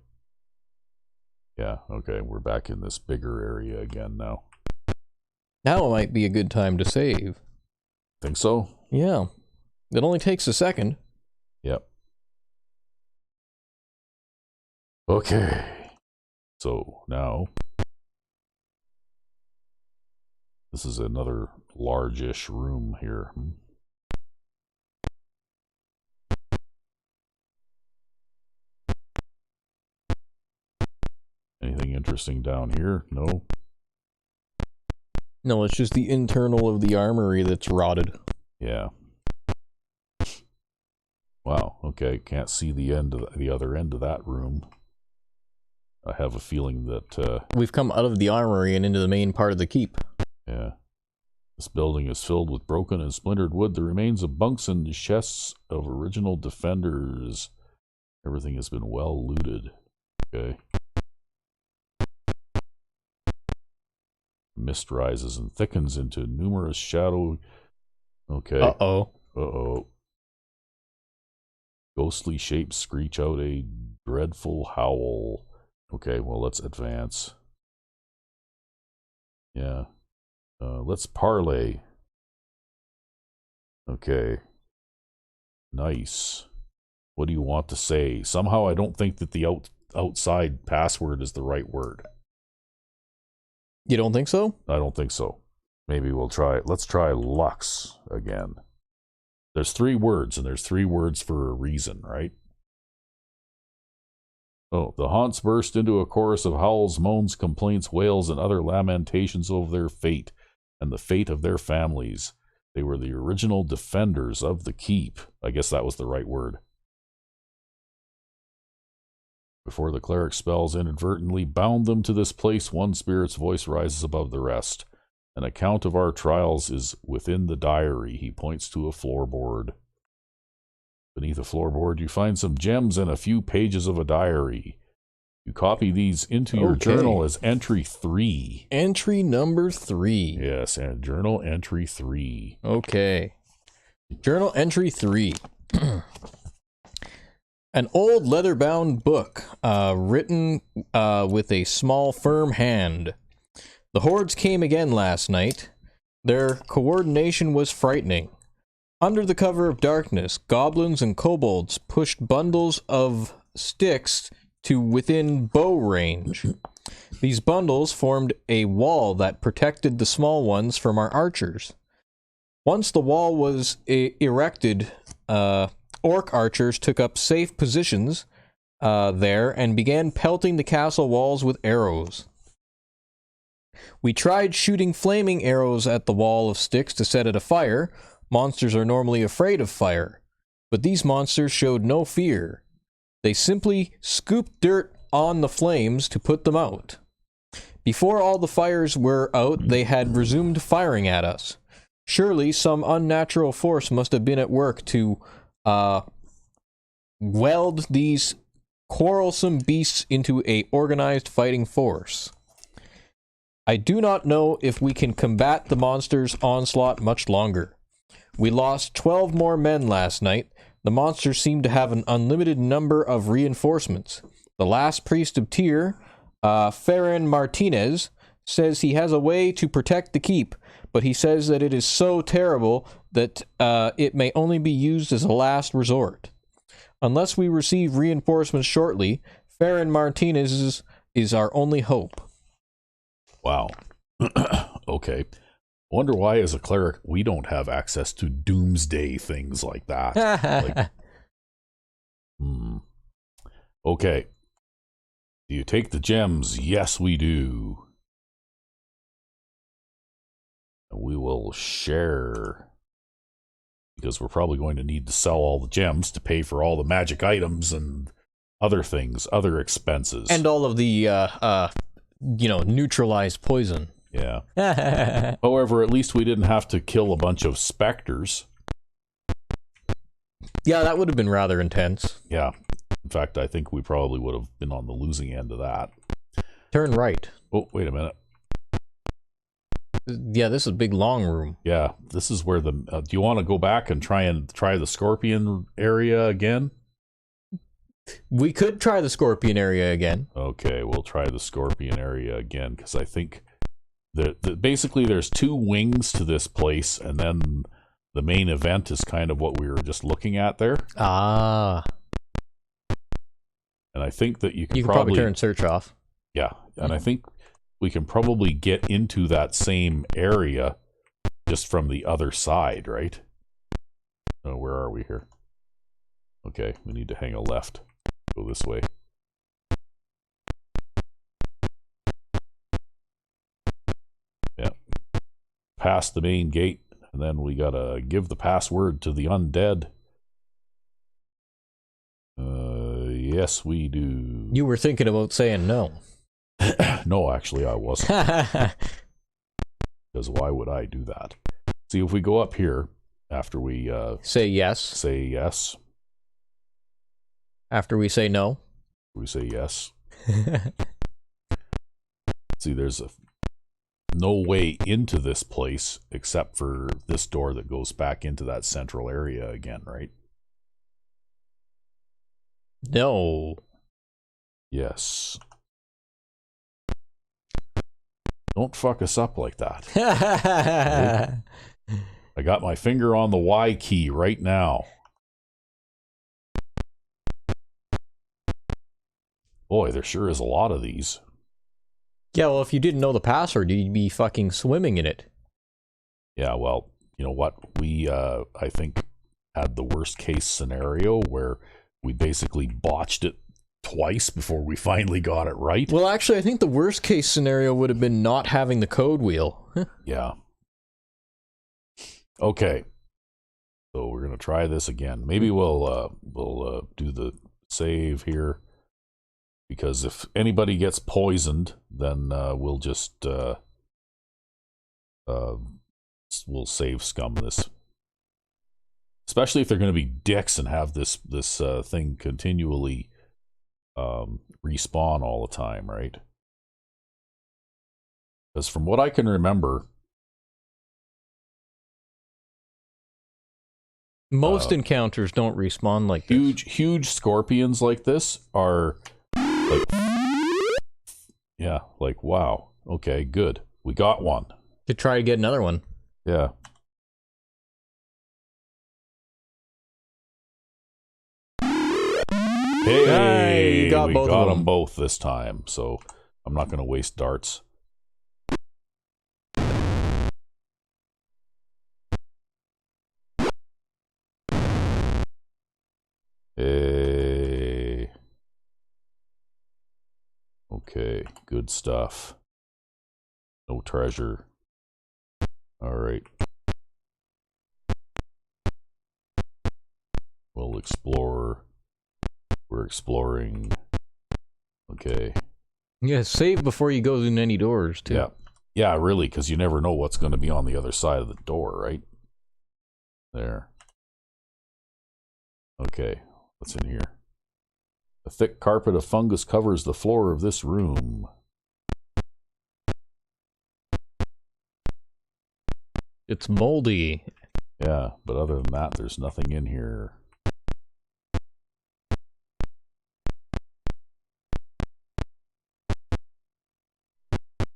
Yeah, okay, we're back in this bigger area again now. Now it might be a good time to save. Think so? Yeah. It only takes a second. Yep. Okay. So, now... This is another large-ish room here. Anything interesting down here? No? No, it's just the internal of the armory that's rotted. Yeah. Wow, okay. Can't see the end of the other end of that room. I have a feeling that... We've come out of the armory and into the main part of the keep. Yeah. This building is filled with broken and splintered wood, the remains of bunks and chests of original defenders. Everything has been well looted. Okay. Mist rises and thickens into numerous shadow... Okay. Uh-oh. Uh-oh. Ghostly shapes screech out a dreadful howl. Okay, well, let's advance. Yeah. Let's parlay. Okay. Nice. What do you want to say? Somehow I don't think that the outside password is the right word. You don't think so? I don't think so. Maybe we'll try it. Let's try Lux again. There's 3 words, and there's 3 words for a reason, right? Oh, the haunts burst into a chorus of howls, moans, complaints, wails, and other lamentations over their fate and the fate of their families. They were the original defenders of the keep. I guess that was the right word. Before the cleric spells inadvertently bound them to this place, one spirit's voice rises above the rest. An account of our trials is within the diary. He points to a floorboard. Beneath the floorboard, you find some gems and a few pages of a diary. You copy these into your journal as entry 3. Entry number 3. Yes, and journal entry 3. Okay. Journal entry 3. An old leather-bound book, written with a small, firm hand. The hordes came again last night. Their coordination was frightening. Under the cover of darkness, goblins and kobolds pushed bundles of sticks to within bow range. These bundles formed a wall that protected the small ones from our archers. Once the wall was erected, orc archers took up safe positions there and began pelting the castle walls with arrows. We tried shooting flaming arrows at the wall of sticks to set it afire. Monsters are normally afraid of fire, but these monsters showed no fear. They simply scooped dirt on the flames to put them out. Before all the fires were out, they had resumed firing at us. Surely some unnatural force must have been at work to weld these quarrelsome beasts into an organized fighting force. I do not know if we can combat the monsters' onslaught much longer. We lost 12 more men last night. The monsters seem to have an unlimited number of reinforcements. The last priest of Tyr, Ferran Martinez, says he has a way to protect the keep, but he says that it is so terrible that it may only be used as a last resort. Unless we receive reinforcements shortly, Farron Martinez is our only hope. Wow. Okay. Wonder why, as a cleric, we don't have access to doomsday things like that. Like, Okay. Do you take the gems? Yes, we do. We will share, because we're probably going to need to sell all the gems to pay for all the magic items and other things, other expenses. And all of the, neutralized poison. Yeah. However, at least we didn't have to kill a bunch of specters. Yeah, that would have been rather intense. Yeah. In fact, I think we probably would have been on the losing end of that. Turn right. Oh, wait a minute. Yeah, this is a big long room. Yeah, this is where the... do you want to go back and try the scorpion area again? We could try the scorpion area again. Okay, we'll try the scorpion area again, because I think basically there's two wings to this place, and then the main event is kind of what we were just looking at there. Ah. And I think that you can probably turn search off. Yeah, and I think we can probably get into that same area just from the other side, right? Oh, where are we here? Okay, we need to hang a left. Go this way. Yeah. Past the main gate, and then we gotta give the password to the undead. Yes, we do. You were thinking about saying no. No, actually, I wasn't. Because why would I do that? See, if we go up here after we say yes. Say yes. After we say no. We say yes. See, there's no way into this place except for this door that goes back into that central area again, right? No. Yes. Don't fuck us up like that. I got my finger on the Y key right now. Boy, there sure is a lot of these. Yeah, well, if you didn't know the password, you'd be fucking swimming in it. Yeah, well, you know what? We, I think, had the worst case scenario where we basically botched it twice before we finally got it right. Well, actually, I think the worst case scenario would have been not having the code wheel. Yeah. Okay. So we're going to try this again. Maybe we'll do the save here. Because if anybody gets poisoned, then we'll just we'll save scum this. Especially if they're going to be dicks and have this thing continually respawn all the time, right? Because from what I can remember, most encounters don't respawn like this. Huge scorpions like this are like, yeah, like, wow, okay, good, we got one. To try to get another one. Yeah. Hey, we got them both this time, so I'm not going to waste darts. Hey. Okay, good stuff. No treasure. All right. We'll explore. We're exploring. Okay. Yeah, save before you go in any doors, too. Yeah. Yeah, really, because you never know what's going to be on the other side of the door, right? There. Okay, what's in here? A thick carpet of fungus covers the floor of this room. It's moldy. Yeah, but other than that, there's nothing in here.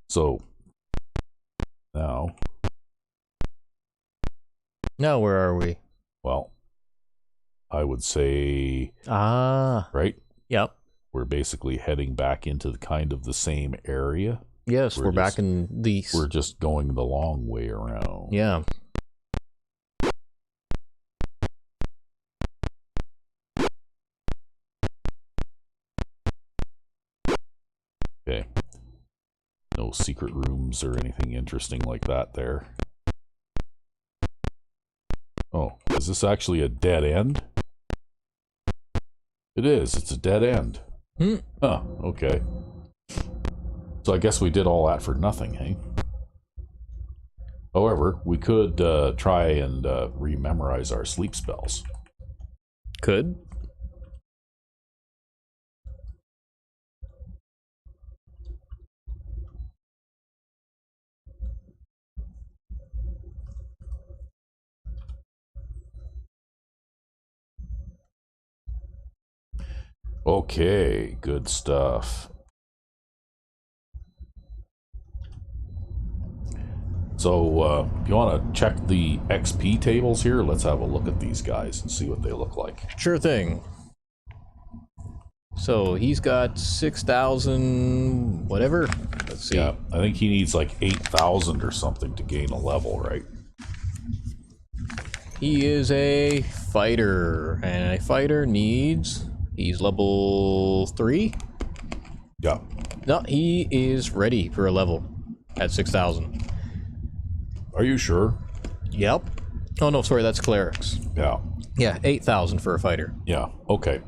So, Now, where are we? well, I would say, right? Yep. We're basically heading back into kind of the same area. Yes, we're back in the... We're just going the long way around. Yeah. Okay. No secret rooms or anything interesting like that there. Oh, is this actually a dead end? It is. It's a dead end. Huh, okay. So I guess we did all that for nothing, hey? However, we could try and rememorize our sleep spells. Could. Okay, good stuff. So, if you want to check the XP tables here, let's have a look at these guys and see what they look like. Sure thing. So, he's got 6,000 whatever. Let's see. Yeah, I think he needs like 8,000 or something to gain a level, right? He is a fighter, and a fighter needs... He's level 3? Yeah. No, he is ready for a level at 6,000. Are you sure? Yep. Oh, no, sorry, that's clerics. Yeah. Yeah, 8,000 for a fighter. Yeah, okay.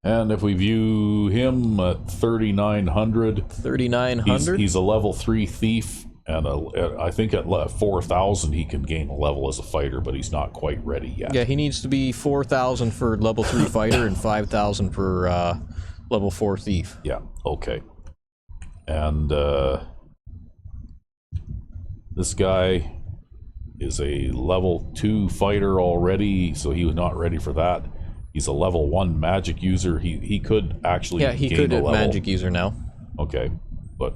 And if we view him at 3,900... 3,900? He's a level 3 thief, and I think at 4,000 he can gain a level as a fighter, but he's not quite ready yet. Yeah, he needs to be 4,000 for level 3 fighter and 5,000 for level 4 thief. Yeah, okay. And this guy is a level 2 fighter already, so he was not ready for that. He's a level 1 magic user. He could actually he gain could a level. magic user now. Okay, but...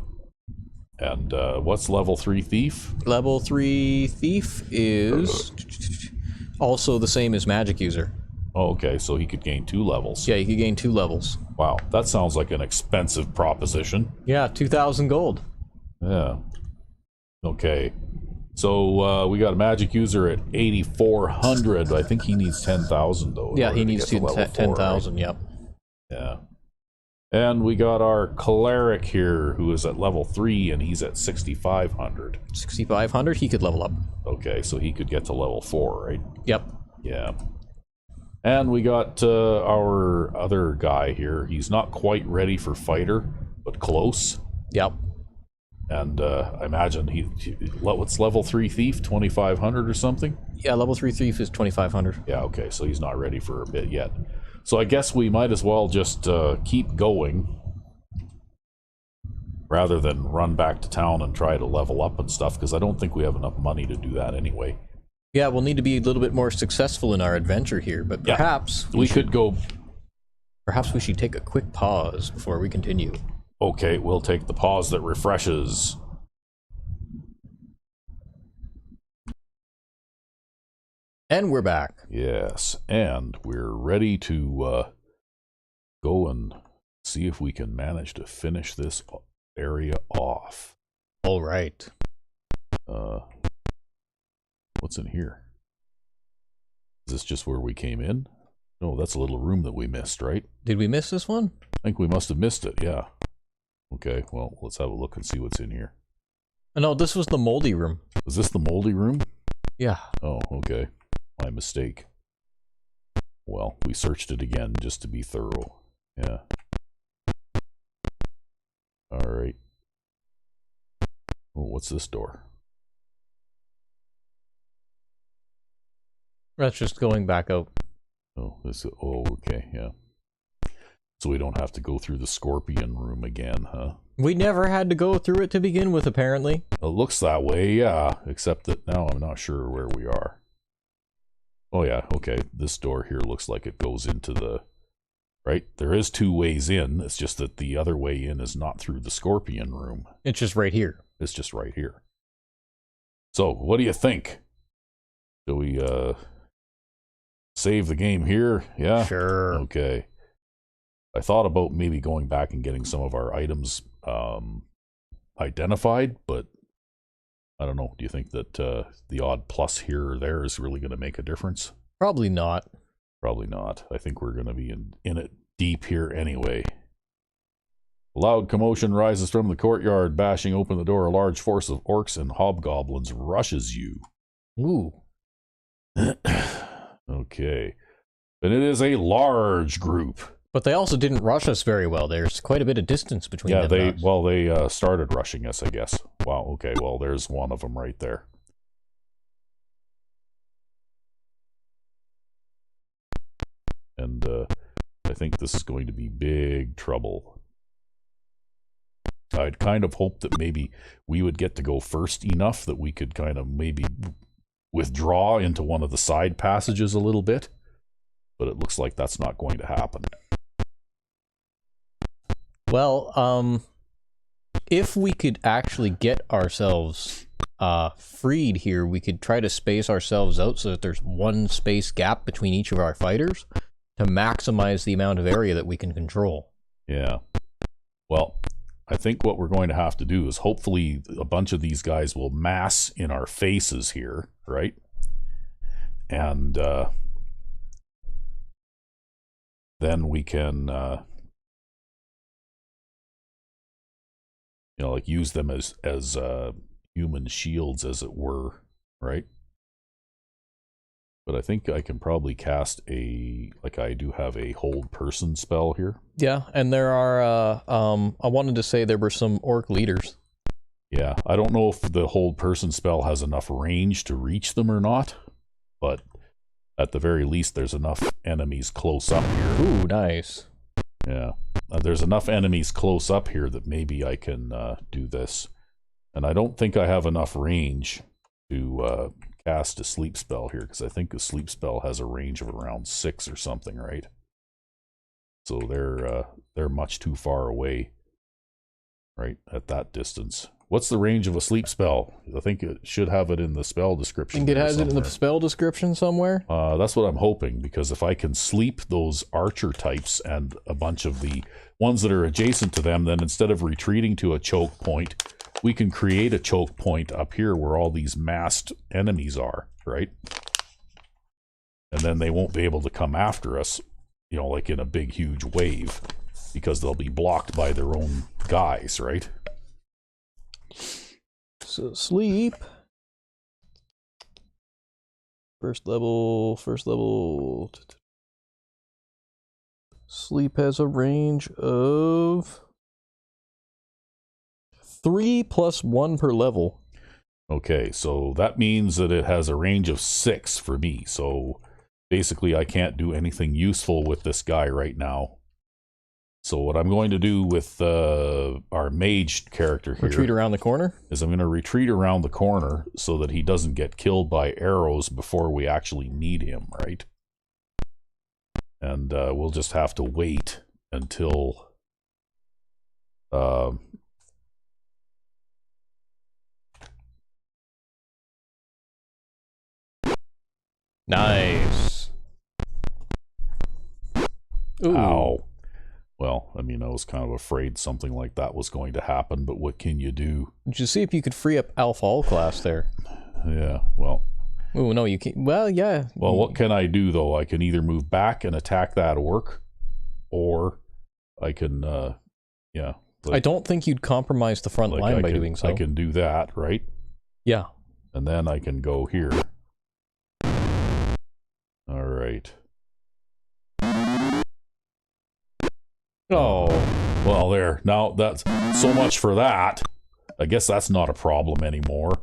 And what's level 3 thief? Level 3 thief is also the same as magic user. Oh, okay, so he could gain 2 levels. Yeah, he could gain 2 levels. Wow, that sounds like an expensive proposition. Yeah, 2,000 gold. Yeah. Okay. So we got a magic user at 8,400. I think he needs 10,000 though. Yeah, he needs 10,000. Right? Yep. Yeah. And we got our cleric here, who is at level 3, and he's at 6,500. 6,500. He could level up. Okay, so he could get to level 4, right? Yep. Yeah. And we got our other guy here. He's not quite ready for fighter, but close. Yep. And I imagine what's level 3 thief? 2,500 or something? Yeah, level 3 thief is 2,500. Yeah, okay, so he's not ready for a bit yet. So I guess we might as well just keep going rather than run back to town and try to level up and stuff, because I don't think we have enough money to do that anyway. Yeah, we'll need to be a little bit more successful in our adventure here, but perhaps we could go... Perhaps we should take a quick pause before we continue. Okay, we'll take the pause that refreshes. And we're back. Yes, and we're ready to go and see if we can manage to finish this area off. All right. What's in here? Is this just where we came in? No, that's a little room that we missed, right? Did we miss this one? I think we must have missed it, yeah. Okay, well, let's have a look and see what's in here. No, this was the moldy room. Is this the moldy room? Yeah. Oh, okay. My mistake. Well, we searched it again just to be thorough. Yeah. Alright. Oh, what's this door? That's just going back out. Oh, okay, yeah. So we don't have to go through the scorpion room again, huh? We never had to go through it to begin with, apparently. It looks that way, yeah. Except that now I'm not sure where we are. Oh yeah, okay. This door here looks like it goes into the... Right? There is 2 ways in. It's just that the other way in is not through the scorpion room. It's just right here. It's just right here. So, what do you think? Do we save the game here? Yeah? Sure. Okay. I thought about maybe going back and getting some of our items identified, but I don't know. Do you think that the odd plus here or there is really going to make a difference? Probably not. Probably not. I think we're going to be in it deep here anyway. A loud commotion rises from the courtyard. Bashing open the door, a large force of orcs and hobgoblins rushes you. Ooh. Okay. And it is a large group. But they also didn't rush us very well. There's quite a bit of distance between them. Yeah, they started rushing us, I guess. Wow, okay, well, there's one of them right there. And I think this is going to be big trouble. I'd kind of hoped that maybe we would get to go first enough that we could kind of maybe withdraw into one of the side passages a little bit. But it looks like that's not going to happen. Well, if we could actually get ourselves freed here, we could try to space ourselves out so that there's one space gap between each of our fighters to maximize the amount of area that we can control. Yeah. Well, I think what we're going to have to do is hopefully a bunch of these guys will mass in our faces here, right? And then we can, like use them as human shields, as it were, right? But I think I can probably cast I do have a hold person spell here. Yeah, and there are, I wanted to say there were some orc leaders. Yeah, I don't know if the hold person spell has enough range to reach them or not, but at the very least there's enough enemies close up here. Ooh, nice. Yeah, there's enough enemies close up here that maybe I can do this. And I don't think I have enough range to cast a sleep spell here, because I think a sleep spell has a range of around 6 or something, right? So they're much too far away, right, at that distance. What's the range of a sleep spell? I think it should have it in the spell description. I think it has it in the spell description somewhere? That's what I'm hoping, because if I can sleep those archer types and a bunch of the ones that are adjacent to them, then instead of retreating to a choke point, we can create a choke point up here where all these massed enemies are, right? And then they won't be able to come after us, like in a big, huge wave, because they'll be blocked by their own guys, right? So sleep. First level. Sleep has a range of 3 + 1 per level. Okay, so that means that it has a range of 6 for me. So basically I can't do anything useful with this guy right now. So what I'm going to do with our mage character here... Retreat around the corner? ...is I'm going to retreat around the corner so that he doesn't get killed by arrows before we actually need him, right? And we'll just have to wait until... Nice. Ooh. Ow. Well, I mean, I was kind of afraid something like that was going to happen, but what can you do? Did you see if you could free up Alpha All class there? Yeah, well... Oh, no, you can't. Well, yeah. Well, what can I do, though? I can either move back and attack that orc, or I can, yeah. I don't think you'd compromise the front line by doing so. I can do that, right? Yeah. And then I can go here. All right. Oh. Well, there. Now, that's so much for that. I guess that's not a problem anymore.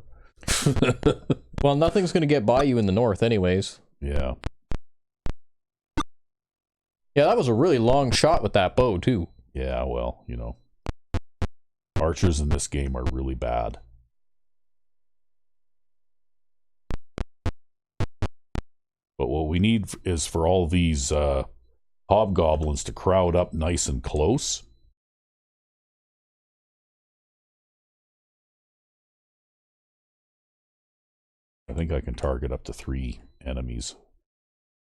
Well, nothing's going to get by you in the north anyways. Yeah. Yeah, that was a really long shot with that bow, too. Yeah, well, archers in this game are really bad. But what we need is for all these hobgoblins to crowd up nice and close. I think I can target up to 3 enemies,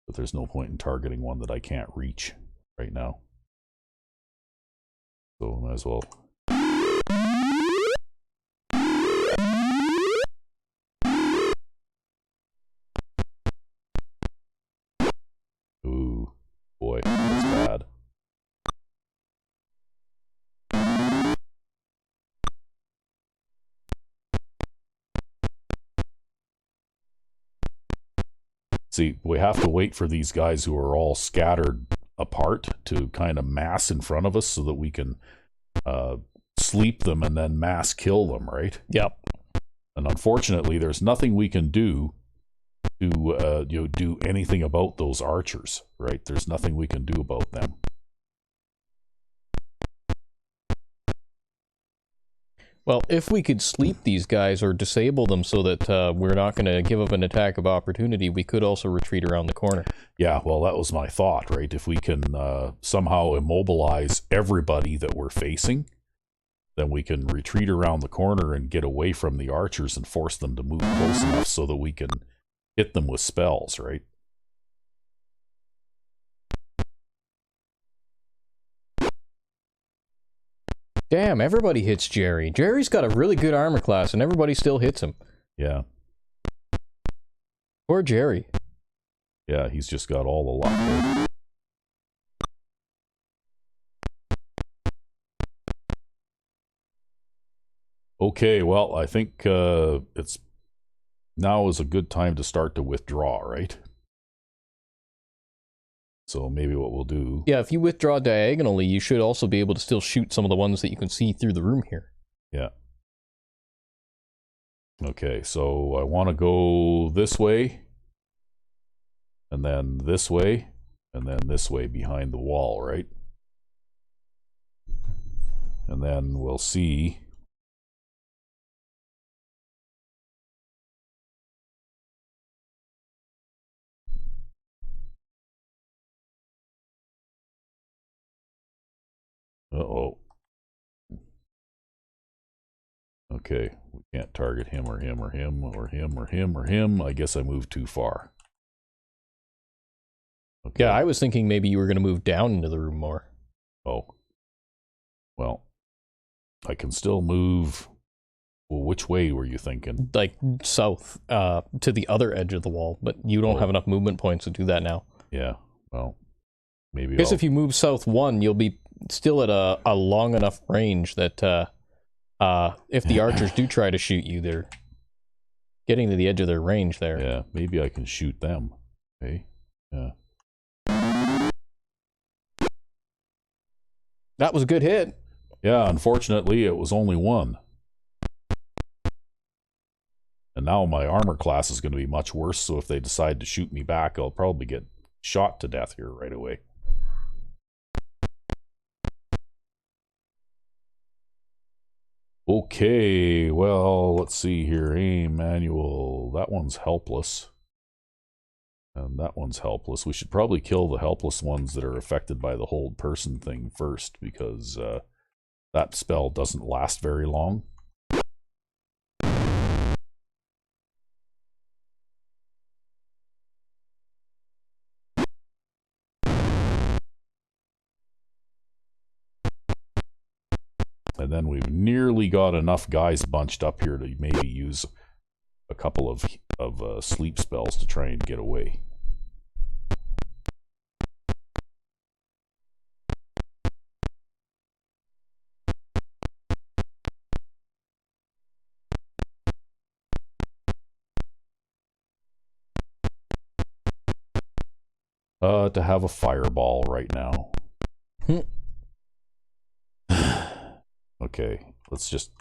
but there's no point in targeting one that I can't reach right now. So might as well. Ooh, boy, that's bad. See, we have to wait for these guys who are all scattered apart to kind of mass in front of us so that we can sleep them and then mass kill them, right? Yep. And unfortunately, there's nothing we can do to do anything about those archers, right? There's nothing we can do about them. Well, if we could sleep these guys or disable them so that we're not going to give up an attack of opportunity, we could also retreat around the corner. Yeah, well, that was my thought, right? If we can somehow immobilize everybody that we're facing, then we can retreat around the corner and get away from the archers and force them to move close enough so that we can hit them with spells, right? Damn, everybody hits Jerry. Jerry's got a really good armor class, and everybody still hits him. Yeah. Poor Jerry. Yeah, he's just got all the luck there. Okay, well, I think it's now is a good time to start to withdraw, right? So maybe what we'll do... Yeah, if you withdraw diagonally, you should also be able to still shoot some of the ones that you can see through the room here. Yeah. Okay, so I want to go this way, and then this way, and then this way behind the wall, right? And then we'll see... Uh-oh. Okay, we can't target him or him or him or him or him or him. I guess I moved too far. Okay. Yeah, I was thinking maybe you were going to move down into the room more. Oh. Well, I can still move... Well, which way were you thinking? Like, south, to the other edge of the wall, but you don't have enough movement points to do that now. Yeah, well, maybe I guess if you move south 1, you'll be still at a long enough range that if the archers do try to shoot you, they're getting to the edge of their range there. Yeah, maybe I can shoot them. Okay, yeah. That was a good hit. Yeah, unfortunately, it was only one. And now my armor class is going to be much worse, so if they decide to shoot me back, I'll probably get shot to death here right away. Okay, well, let's see here. Aim manual. That one's helpless. And that one's helpless. We should probably kill the helpless ones that are affected by the hold person thing first, because that spell doesn't last very long. And then we've nearly got enough guys bunched up here to maybe use a couple of sleep spells to try and get away. To have a fireball right now. Okay, let's just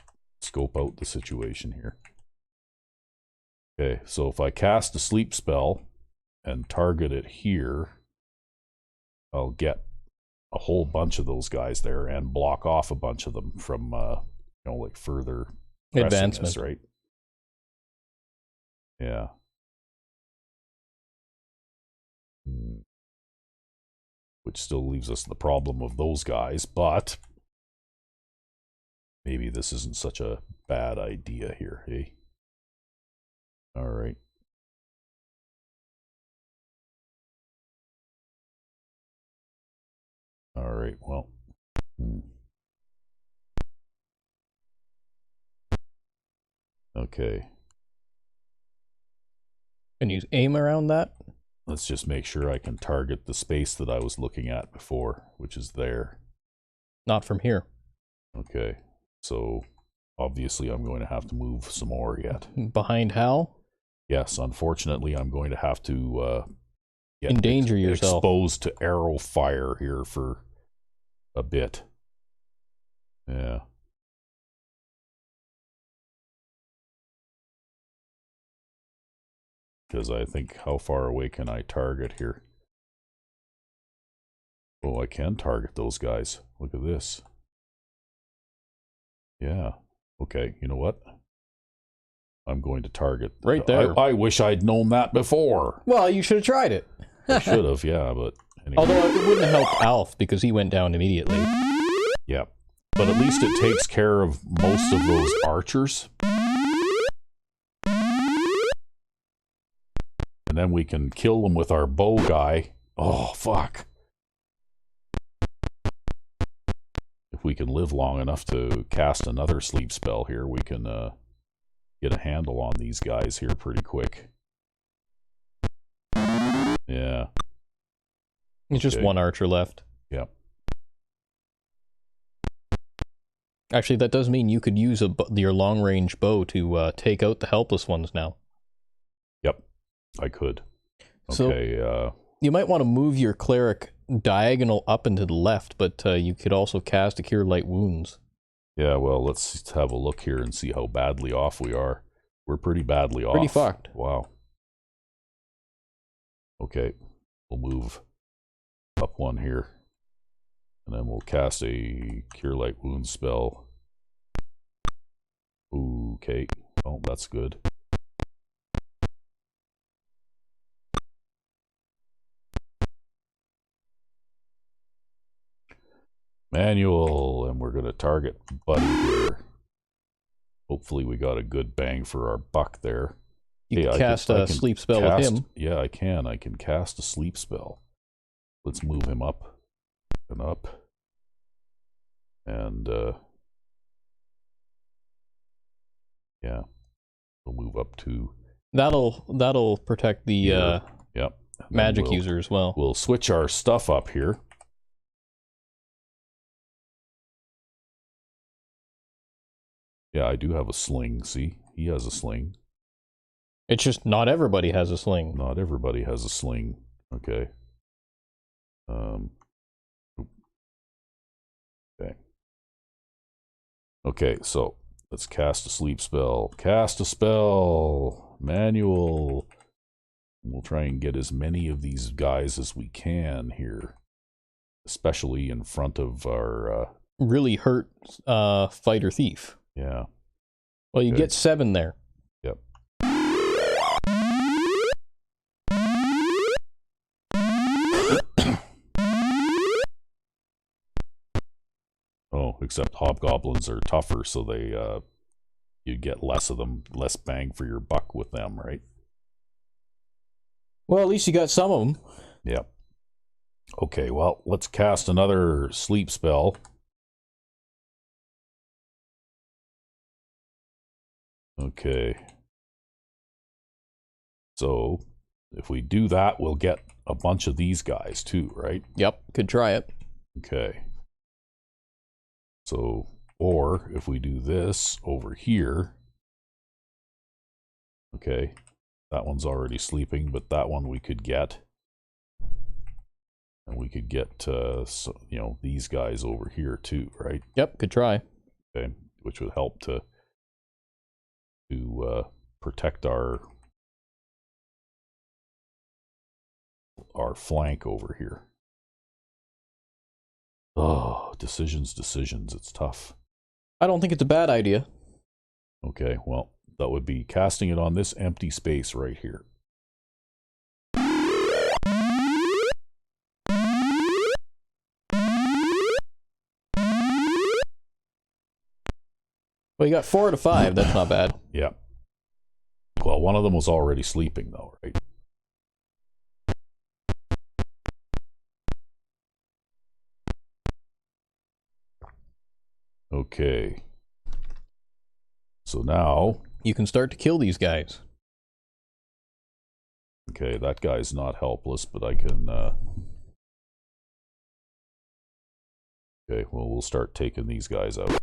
scope out the situation here. Okay, so if I cast a sleep spell and target it here, I'll get a whole bunch of those guys there and block off a bunch of them from, like further advancement, right? Yeah. Which still leaves us the problem of those guys, but maybe this isn't such a bad idea here, hey? All right. All right, well. Okay. Can you aim around that? Let's just make sure I can target the space that I was looking at before, which is there. Not from here. Okay, so obviously I'm going to have to move some more yet. Behind Hal? Yes, unfortunately I'm going to have to get endanger yourself. Exposed to arrow fire here for a bit. Yeah. Because I think, how far away can I target here? Oh, I can target those guys. Look at this. Yeah. Okay, you know what? I'm going to target. Right there. I wish I'd known that before. Well, you should have tried it. I should have, yeah, but anyway. Although it wouldn't help Alf because he went down immediately. Yeah. But at least it takes care of most of those archers. And then we can kill them with our bow guy. Oh, fuck. If we can live long enough to cast another sleep spell here, we can get a handle on these guys here pretty quick. Yeah. There's just one archer left. Yep. Actually, that does mean you could use your long-range bow to take out the helpless ones now. Yep, I could. Okay, so, you might want to move your cleric diagonal up and to the left, but you could also cast a Cure Light Wounds. Yeah, well, let's have a look here and see how badly off we are. We're pretty badly off. Pretty fucked. Wow. Okay, we'll move up one here. And then we'll cast a Cure Light Wounds spell. Okay. Oh, that's good. Manual, and we're going to target Buddy here. Hopefully we got a good bang for our buck there. You can cast a sleep spell with him. Yeah, I can. I can cast a sleep spell. Let's move him up and up. And, yeah, we'll move up to... That'll protect the yep. magic user as well. We'll switch our stuff up here. Yeah, I do have a sling. See, he has a sling. It's just not everybody has a sling. Not everybody has a sling. Okay. Okay. Okay, so let's cast a sleep spell. Cast a spell. Manual. We'll try and get as many of these guys as we can here, especially in front of our really hurt fighter thief. Yeah. Well, you get 7 there. Yep. Oh, except hobgoblins are tougher, so they you get less of them, less bang for your buck with them, right? Well, at least you got some of them. Yep. Okay, well, let's cast another sleep spell. Okay. So, if we do that, we'll get a bunch of these guys too, right? Yep, could try it. Okay. So, or if we do this over here. Okay. That one's already sleeping, but that one we could get. And we could get, these guys over here too, right? Yep, could try. Okay. Which would help to protect our flank over here. Oh, decisions. It's tough. I don't think it's a bad idea. Okay, well, that would be casting it on this empty space right here. Well, you got 4 out of 5. That's not bad. Yeah. Well, one of them was already sleeping, though, right? Okay. So now... You can start to kill these guys. Okay, that guy's not helpless, but I can... Okay, well, we'll start taking these guys out.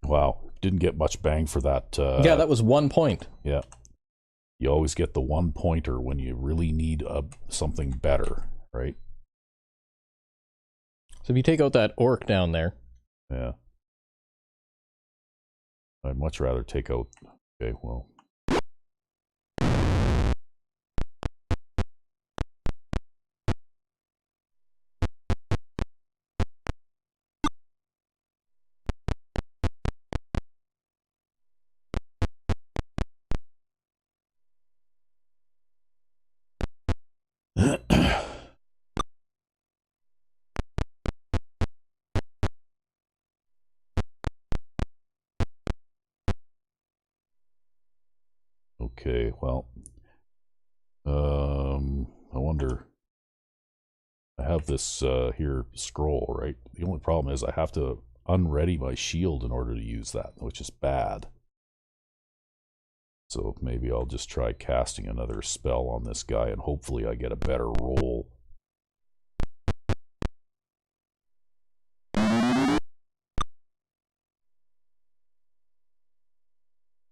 Wow, didn't get much bang for that. Yeah, that was 1 point. Yeah. You always get the 1 pointer when you really need something better, right? So if you take out that orc down there. Yeah. I'd much rather take out... Okay, well... Okay, well... I wonder... I have this here scroll, right? The only problem is I have to unready my shield in order to use that, which is bad. So maybe I'll just try casting another spell on this guy and hopefully I get a better roll.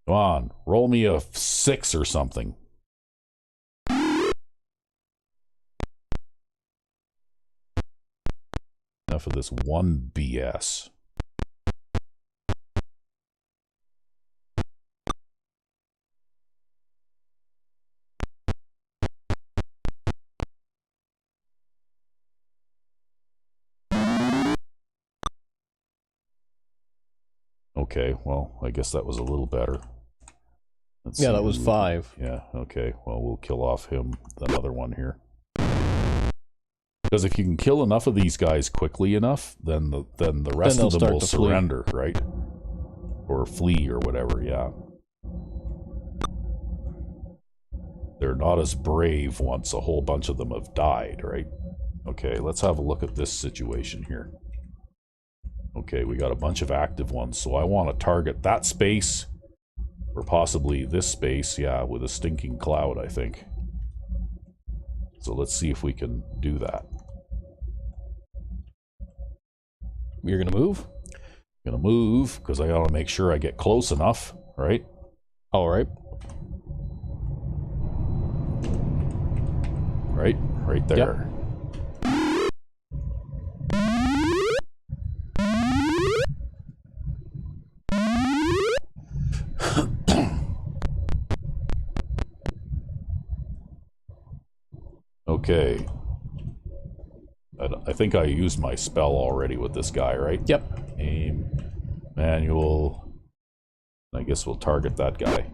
Come on, roll me a 6 or something. Enough of this 1 BS. Okay, well, I guess that was a little better. Yeah, that was 5. Yeah, okay. Well, we'll kill off him, that other one here. Because if you can kill enough of these guys quickly enough, then the rest of them will surrender, right? Or flee or whatever, yeah. They're not as brave once a whole bunch of them have died, right? Okay, let's have a look at this situation here. Okay, we got a bunch of active ones, so I want to target that space, or possibly this space, yeah, with a stinking cloud, I think. So let's see if we can do that. You're gonna move? Gonna move, because I gotta make sure I get close enough, right? Alright. Right there. Yep. Okay. I think I used my spell already with this guy, right? Yep. Aim, manual. I guess we'll target that guy.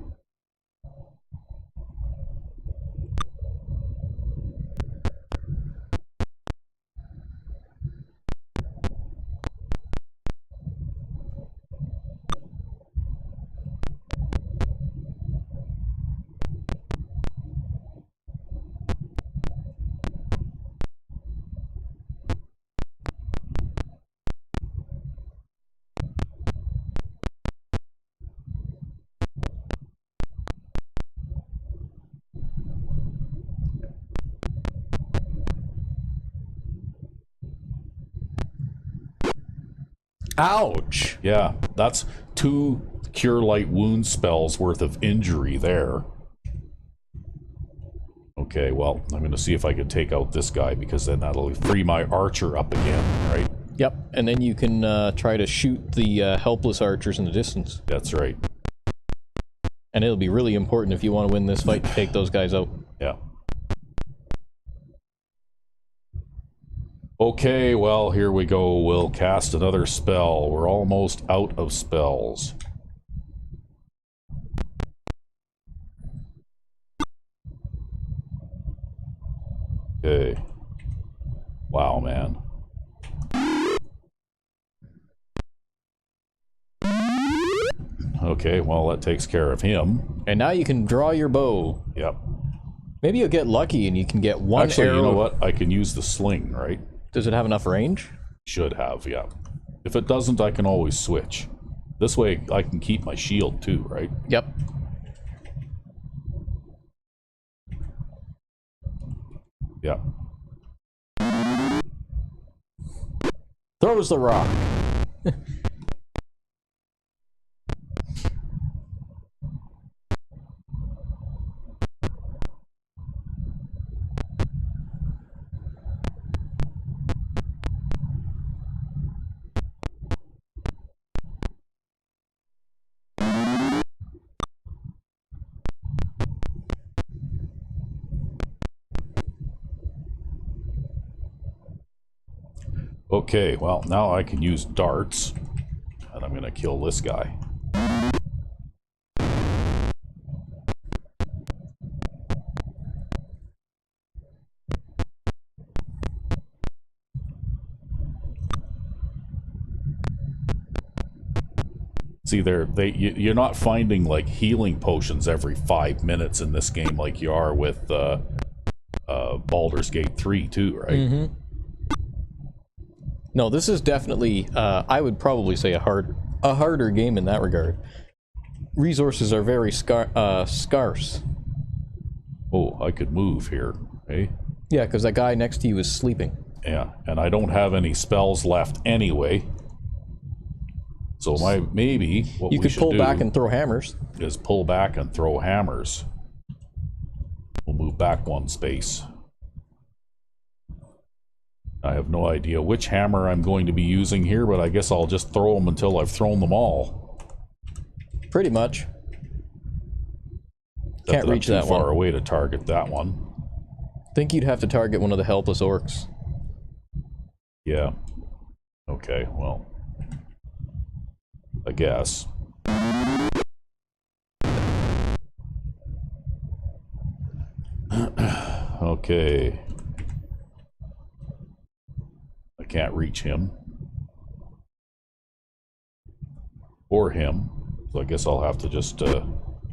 Ouch! Yeah, that's 2 Cure Light Wound spells worth of injury there. Okay, well, I'm going to see if I can take out this guy, because then that'll free my archer up again, right? Yep, and then you can try to shoot the helpless archers in the distance. That's right. And it'll be really important if you want to win this fight to take those guys out. Yeah. Okay, well, here we go. We'll cast another spell. We're almost out of spells. Okay. Wow, man. Okay, well, that takes care of him. And now you can draw your bow. Yep. Maybe you'll get lucky and you can get one Actually, arrow. you know what? I can use the sling, right? Does it have enough range? Should have, yeah. If it doesn't, I can always switch. This way, I can keep my shield too, right? Yep. Yeah. Throws the rock. Okay, well, now I can use darts. And I'm going to kill this guy. See, you're not finding like healing potions every 5 minutes in this game like you are with Baldur's Gate 3 too, right? Mm-hmm. No, this is definitely, I would probably say a harder game in that regard. Resources are very scarce. Oh, I could move here, eh? Yeah, because that guy next to you is sleeping. Yeah, and I don't have any spells left anyway. So maybe what you we could should pull do back and throw hammers. is pull back and throw hammers. We'll move back one space. I have no idea which hammer I'm going to be using here, but I guess I'll just throw them until I've thrown them all. Pretty much. Can't reach that too far one. away to target that one. Think you'd have to target one of the helpless orcs. Yeah. Okay, well, I guess. Okay. I can't reach him. Or him. So I guess I'll have to just,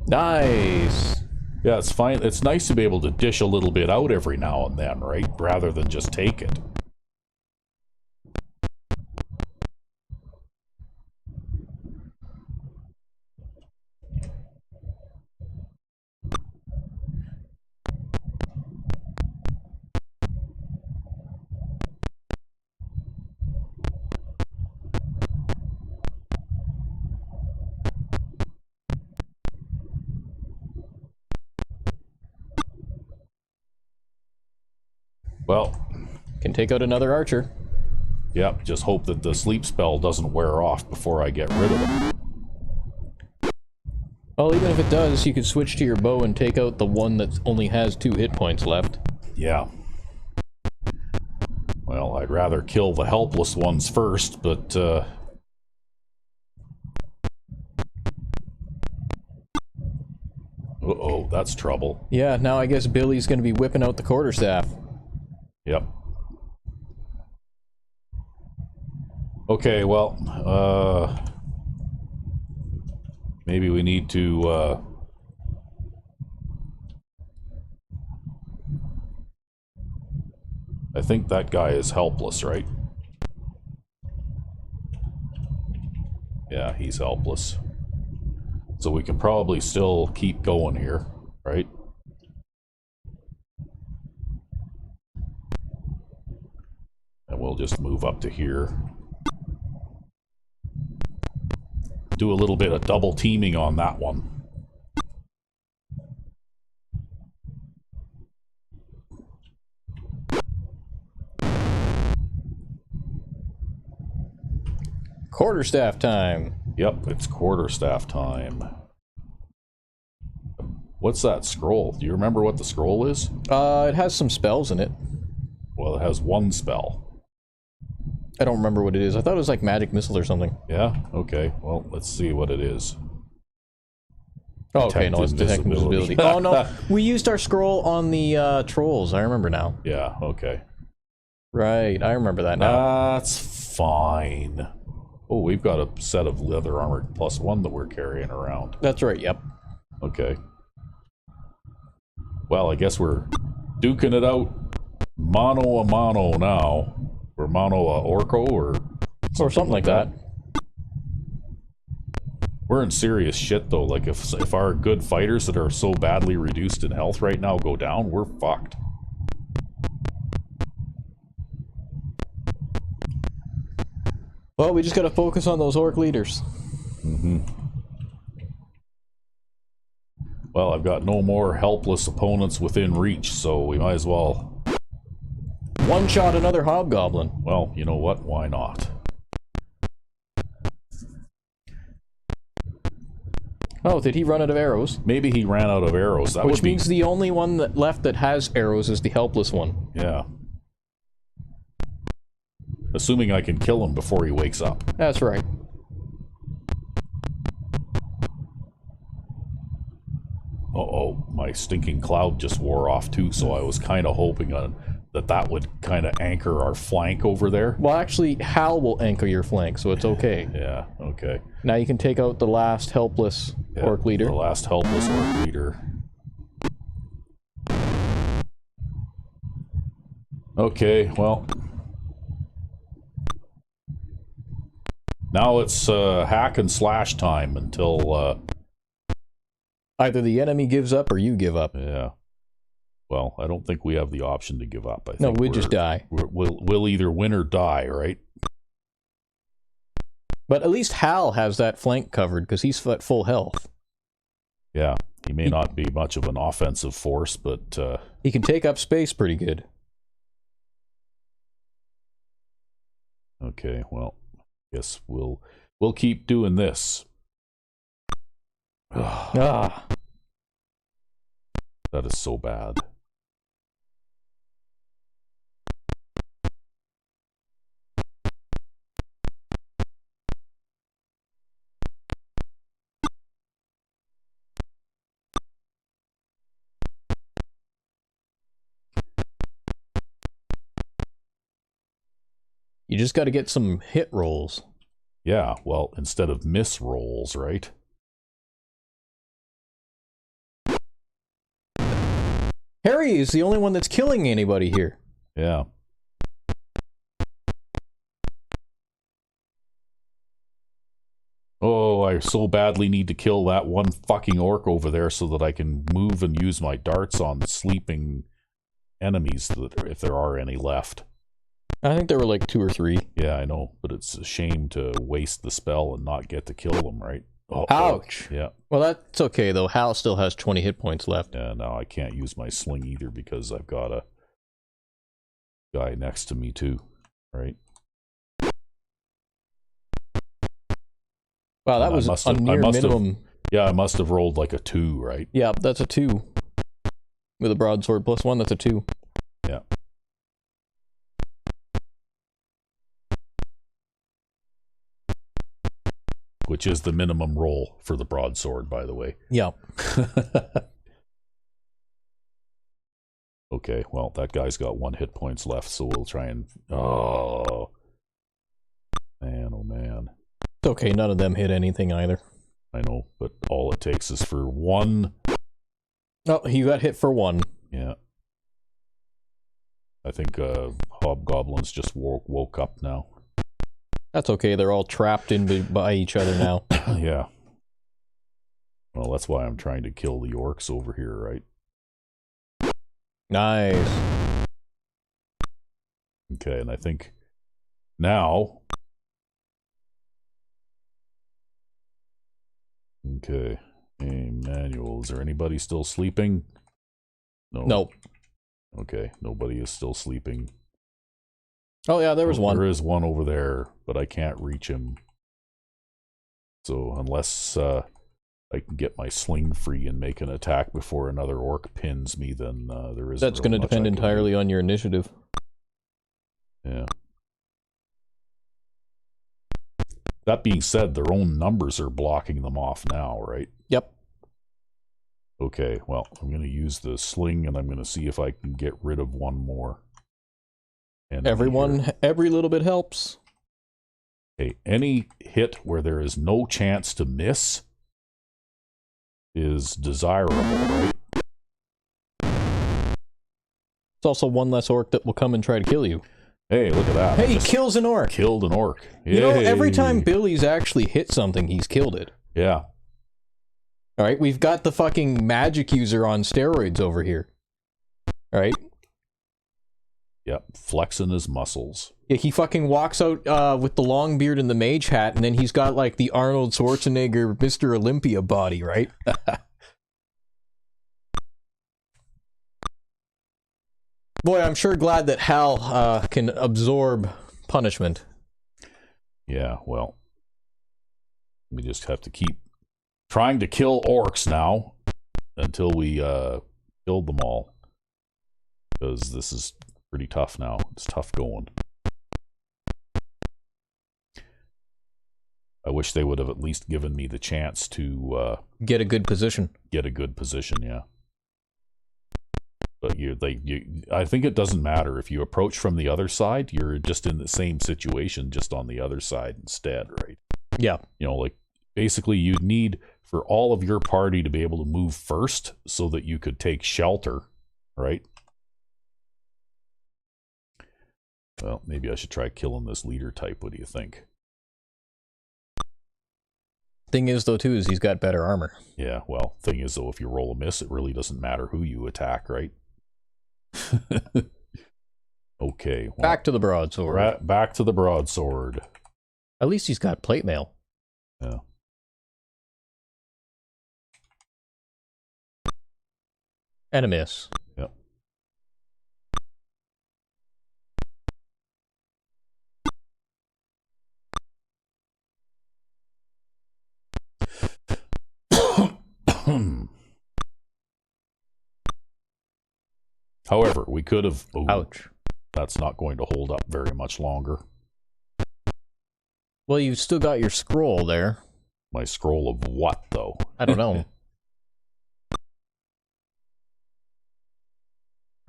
Nice! Yeah, it's fine. It's nice to be able to dish a little bit out every now and then, right? Rather than just take it. Well, Can take out another archer. yep, just hope that the sleep spell doesn't wear off before I get rid of him. Well, even if it does, you could switch to your bow and take out the one that only has 2 hit points left. Yeah. Well, I'd rather kill the helpless ones first, but, uh-oh, that's trouble. Yeah, now I guess Billy's gonna be whipping out the quarterstaff. Yep. Okay, well, maybe we need to, I think that guy is helpless, right? Yeah, he's helpless. So we can probably still keep going here, right? And we'll just move up to here. Do a little bit of double teaming on that one. Quarterstaff time! Yep, it's quarterstaff time. What's that scroll? Do you remember what the scroll is? It has some spells in it. Well, it has one spell. I don't remember what it is. I thought it was like magic missile or something. Yeah? Okay, well, let's see what it is. Oh, okay, no, it's detect invisibility. invisibility. Oh, no, we used our scroll on the trolls. I remember now. Yeah, okay. Right, I remember that now. That's fine. Oh, we've got a set of leather armor +1 that we're carrying around. That's right, yep. Okay. Well, I guess we're duking it out mano a mano now. Or mano a orco, or something like that. We're in serious shit, though. Like, if our good fighters that are so badly reduced in health right now go down, we're fucked. Well, we just gotta focus on those orc leaders. Mm-hmm. Well, I've got no more helpless opponents within reach, so we might as well... One-shot another hobgoblin. Well, you know what? Why not? Oh, did he run out of arrows? Maybe he ran out of arrows. That Which means the only one that left that has arrows is the helpless one. Yeah. Assuming I can kill him before he wakes up. That's right. Uh-oh, my stinking cloud just wore off too, so I was kind of hoping that would kind of anchor our flank over there. Well, actually, Hal will anchor your flank, so it's okay. Yeah, okay. Now you can take out the last helpless orc leader. The last helpless orc leader. Okay, well... Now it's hack and slash time until... Either the enemy gives up or you give up. Yeah. Well, I don't think we have the option to give up. I think no, we just die. We'll either win or die, right? But at least Hal has that flank covered because he's at full health. Yeah, he may not be much of an offensive force, but... he can take up space pretty good. Okay, well, guess we'll keep doing this. Ah. That is so bad. You just got to get some hit rolls. Yeah, well, instead of miss rolls, right? Harry is the only one that's killing anybody here. Yeah. Oh, I so badly need to kill that one fucking orc over there so that I can move and use my darts on sleeping enemies, if there are any left. I think there were like 2 or 3. Yeah, I know, but it's a shame to waste the spell and not get to kill them, right? Oh, ouch. Yeah. Well, that's okay, though. Hal still has 20 hit points left. Yeah, now I can't use my sling either because I've got a guy next to me too, right? Wow, that was a near minimum. Yeah, I must have rolled like a 2, right? Yeah, that's a 2. With a broadsword +1, that's a 2. Yeah. Which is the minimum roll for the broadsword, by the way. Yeah. Okay, well, that guy's got 1 hit points left, so we'll try and... Oh. Man, oh man. It's okay, none of them hit anything either. I know, but all it takes is for 1... Oh, he got hit for 1. Yeah. I think hobgoblins just woke up now. That's okay, they're all trapped in by each other now. Yeah. Well, that's why I'm trying to kill the orcs over here, right? Nice. Okay, and I think now... Okay. Emmanuel, is there anybody still sleeping? No. Nope. Okay, nobody is still sleeping. Oh yeah, there was one. There is one over there, but I can't reach him. So unless I can get my sling free and make an attack before another orc pins me, then there is. That's going to depend entirely on your initiative. Yeah. That being said, their own numbers are blocking them off now, right? Yep. Okay, well, I'm going to use the sling and I'm going to see if I can get rid of one more. Every little bit helps. Okay, any hit where there is no chance to miss is desirable, right? It's also one less orc that will come and try to kill you. Hey, look at that. Hey, he kills an orc. Killed an orc. Yay. You know, every time Billy's actually hit something, he's killed it. Yeah. All right, we've got the fucking magic user on steroids over here. All right. Yep, flexing his muscles. Yeah, he fucking walks out with the long beard and the mage hat, and then he's got like the Arnold Schwarzenegger Mr. Olympia body, right? Boy, I'm sure glad that Hal can absorb punishment. Yeah, well, we just have to keep trying to kill orcs now until we killed them all. Because this is pretty tough now. It's tough going. I wish they would have at least given me the chance to get a good position. Get a good position, yeah. But I think it doesn't matter if you approach from the other side. You're just in the same situation, just on the other side instead, right? Yeah. You know, like basically you'd need for all of your party to be able to move first, so that you could take shelter, right? Well, maybe I should try killing this leader type. What do you think? Thing is, though, too, is he's got better armor. Yeah, well, thing is, though, if you roll a miss, it really doesn't matter who you attack, right? Okay. Well, back to the broadsword. Back to the broadsword. At least he's got plate mail. Yeah. And a miss. Yep. However, we could have... Oh, ouch. That's not going to hold up very much longer. Well, you've still got your scroll there. My scroll of what, though? I don't know.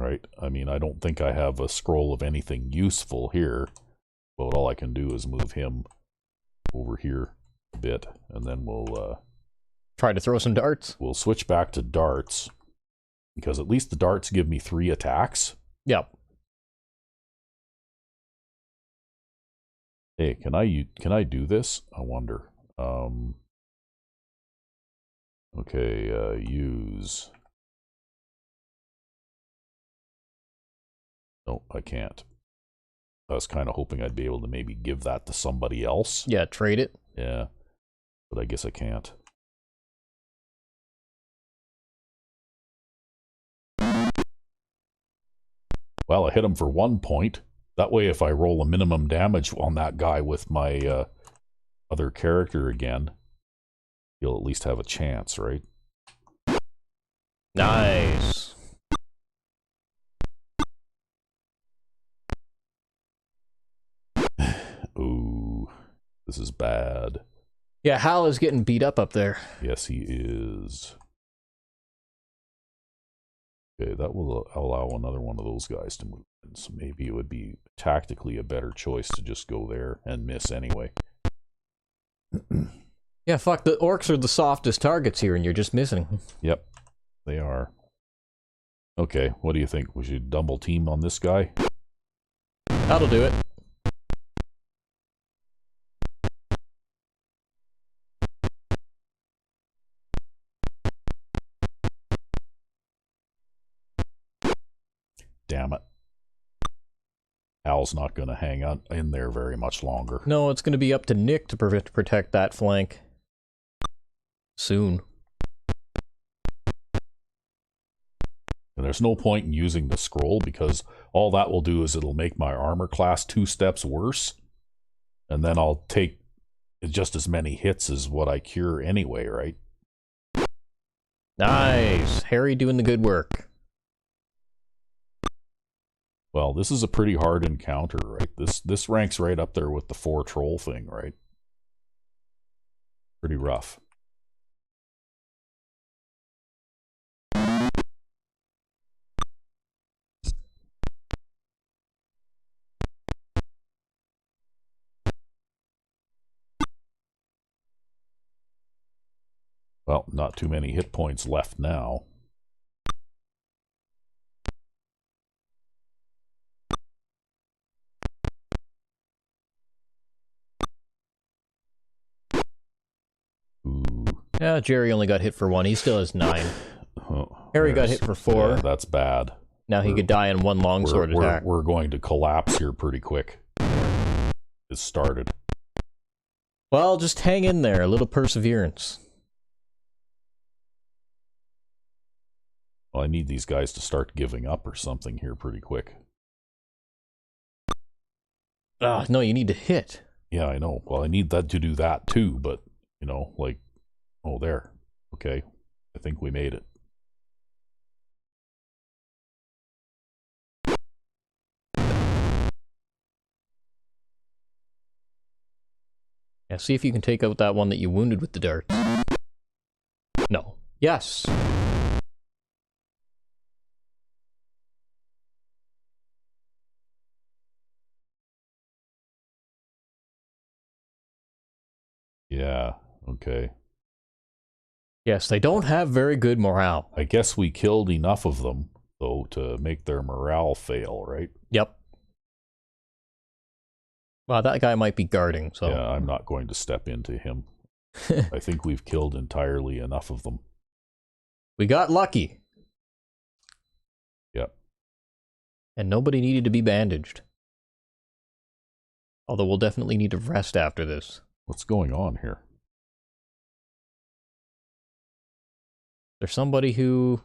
Right? I mean, I don't think I have a scroll of anything useful here. But all I can do is move him over here a bit, and then we'll... try to throw some darts. We'll switch back to darts, because at least the darts give me 3 attacks. Yep. Hey, can I do this? I wonder. Okay, use. No, I can't. I was kind of hoping I'd be able to maybe give that to somebody else. Yeah, trade it. Yeah, but I guess I can't. Well, I hit him for 1 point. That way, if I roll a minimum damage on that guy with my other character again, he'll at least have a chance, right? Nice. Ooh, this is bad. Yeah, Hal is getting beat up there. Yes, he is. Okay, that will allow another one of those guys to move in, so maybe it would be tactically a better choice to just go there and miss anyway. Yeah, fuck, the orcs are the softest targets here, and you're just missing. Yep, they are. Okay, what do you think? We should double team on this guy? That'll do it. Damn it. Al's not going to hang on in there very much longer. No, it's going to be up to Nick to protect that flank. Soon. And there's no point in using the scroll, because all that will do is it'll make my armor class 2 steps worse. And then I'll take just as many hits as what I cure anyway, right? Nice. Harry doing the good work. Well, this is a pretty hard encounter, right? This ranks right up there with the 4 troll thing, right? Pretty rough. Well, not too many hit points left now. Ooh. Yeah, Jerry only got hit for 1. He still has 9. Oh, Harry got hit for 4. Yeah, that's bad. Now he could die in 1 longsword attack. We're going to collapse here pretty quick. It started. Well, just hang in there. A little perseverance. Well, I need these guys to start giving up or something here pretty quick. Ah, no, you need to hit. Yeah, I know. Well, I need that to do that too, but, you know, like, oh, there. Okay. I think we made it. Yeah, see if you can take out that one that you wounded with the dart. No. Yes. Yeah, okay. Yes, they don't have very good morale. I guess we killed enough of them, though, to make their morale fail, right? Yep. Well, that guy might be guarding, so... Yeah, I'm not going to step into him. I think we've killed entirely enough of them. We got lucky. Yep. And nobody needed to be bandaged. Although we'll definitely need to rest after this. What's going on here? There's somebody who...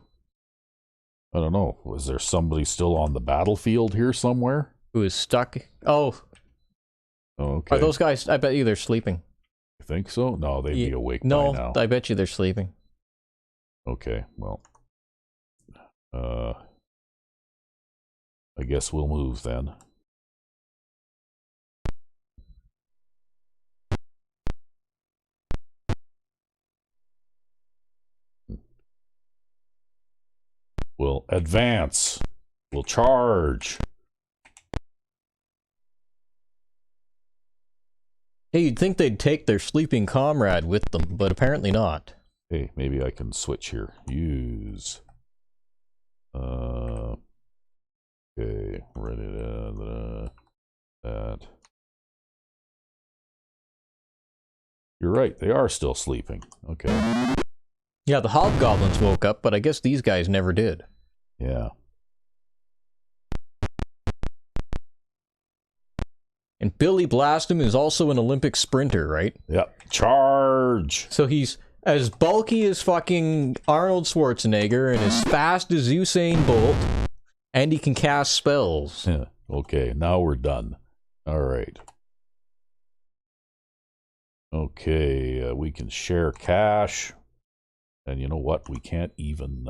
I don't know. Was there somebody still on the battlefield here somewhere? Who is stuck? Oh. Oh, okay. Are those guys... I bet you they're sleeping. You think so? No, they'd be awake by now. No, I bet you they're sleeping. Okay, well. I guess we'll move then. We'll advance. We'll charge. Hey, you'd think they'd take their sleeping comrade with them, but apparently not. Hey, maybe I can switch here. Use. Okay, ready to that. You're right, they are still sleeping. Okay. Yeah, the hobgoblins woke up, but I guess these guys never did. Yeah. And Billy Blastum is also an Olympic sprinter, right? Yep. Charge! So he's as bulky as fucking Arnold Schwarzenegger and as fast as Usain Bolt, and he can cast spells. Yeah. Okay, now we're done. All right. Okay, we can share cash. And you know what? We can't even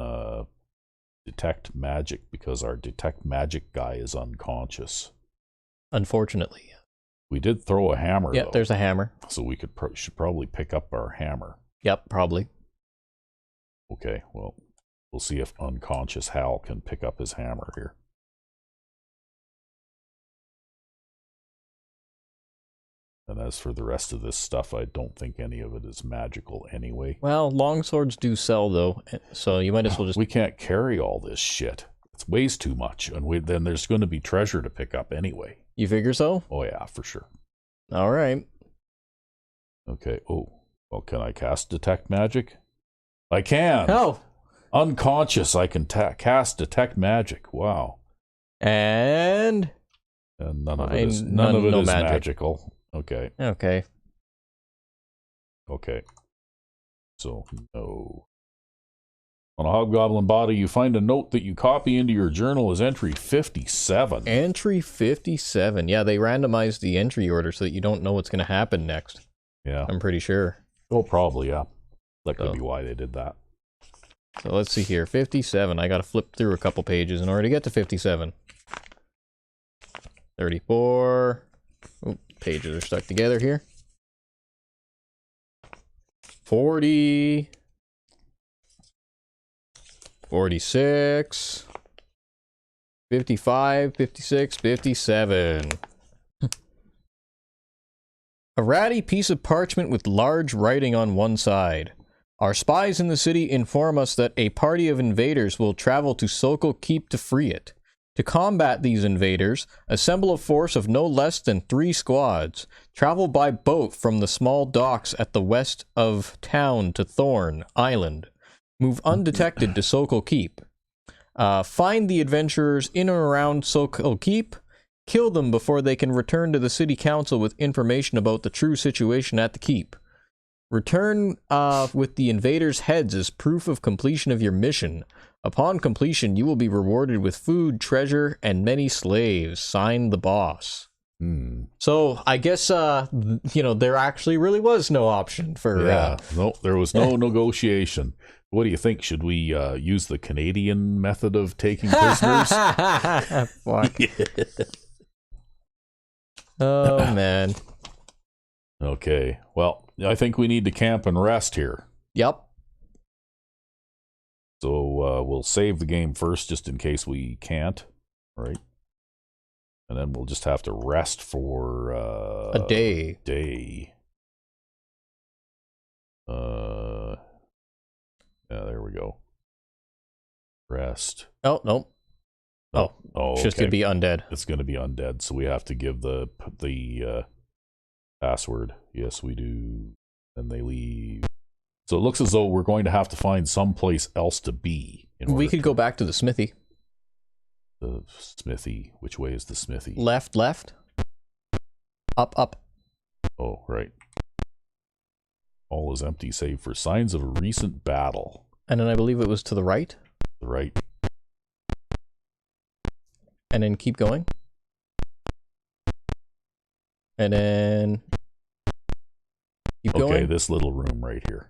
detect magic because our detect magic guy is unconscious. Unfortunately. We did throw a hammer, Yeah, though. there's a hammer. So we should probably pick up our hammer. Yep, probably. Okay, well, we'll see if unconscious Hal can pick up his hammer here. And as for the rest of this stuff, I don't think any of it is magical anyway. Well, longswords do sell, though, so you might as well just... We can't carry all this shit. It weighs too much, and then there's going to be treasure to pick up anyway. You figure so? Oh, yeah, for sure. All right. Okay, oh, well, can I cast Detect Magic? I can! Oh! Unconscious, I can cast Detect Magic. Wow. And none of it is magical. Okay. Okay. Okay. So, no. On a hobgoblin body, you find a note that you copy into your journal as entry 57. Entry 57. Yeah, they randomized the entry order so that you don't know what's going to happen next. Yeah. I'm pretty sure. Oh, probably, yeah. That could be why they did that. So let's see here. 57. I got to flip through a couple pages in order to get to 57. 34. Oh, pages are stuck together here. 40. 46. 55, 56, 57. A ratty piece of parchment with large writing on one side. Our spies in the city inform us that a party of invaders will travel to Sokal Keep to free it. To combat these invaders, assemble a force of no less than 3 squads. Travel by boat from the small docks at the west of town to Thorn Island. Move undetected to Sokal Keep. Find the adventurers in and around Sokal Keep. Kill them before they can return to the city council with information about the true situation at the keep. Return with the invaders' heads as proof of completion of your mission. Upon completion, you will be rewarded with food, treasure, and many slaves. Signed, the boss. So I guess there actually really was no option for. No, there was no negotiation. What do you think? Should we use the Canadian method of taking prisoners? Fuck. Oh man. Okay. Well, I think we need to camp and rest here. Yep. So we'll save the game first, just in case we can't, right? And then we'll just have to rest for a day. Yeah, there we go. Rest. Oh no. Oh, it's just okay. gonna be undead. It's gonna be undead, so we have to give the password. Yes, we do. And they leave. So it looks as though we're going to have to find someplace else to be. We could go back to the smithy. The smithy. Which way is the smithy? Left. Up. Oh, right. All is empty save for signs of a recent battle. And then I believe it was to the right. The right. And then keep going. And then keep going. Okay, this little room right here.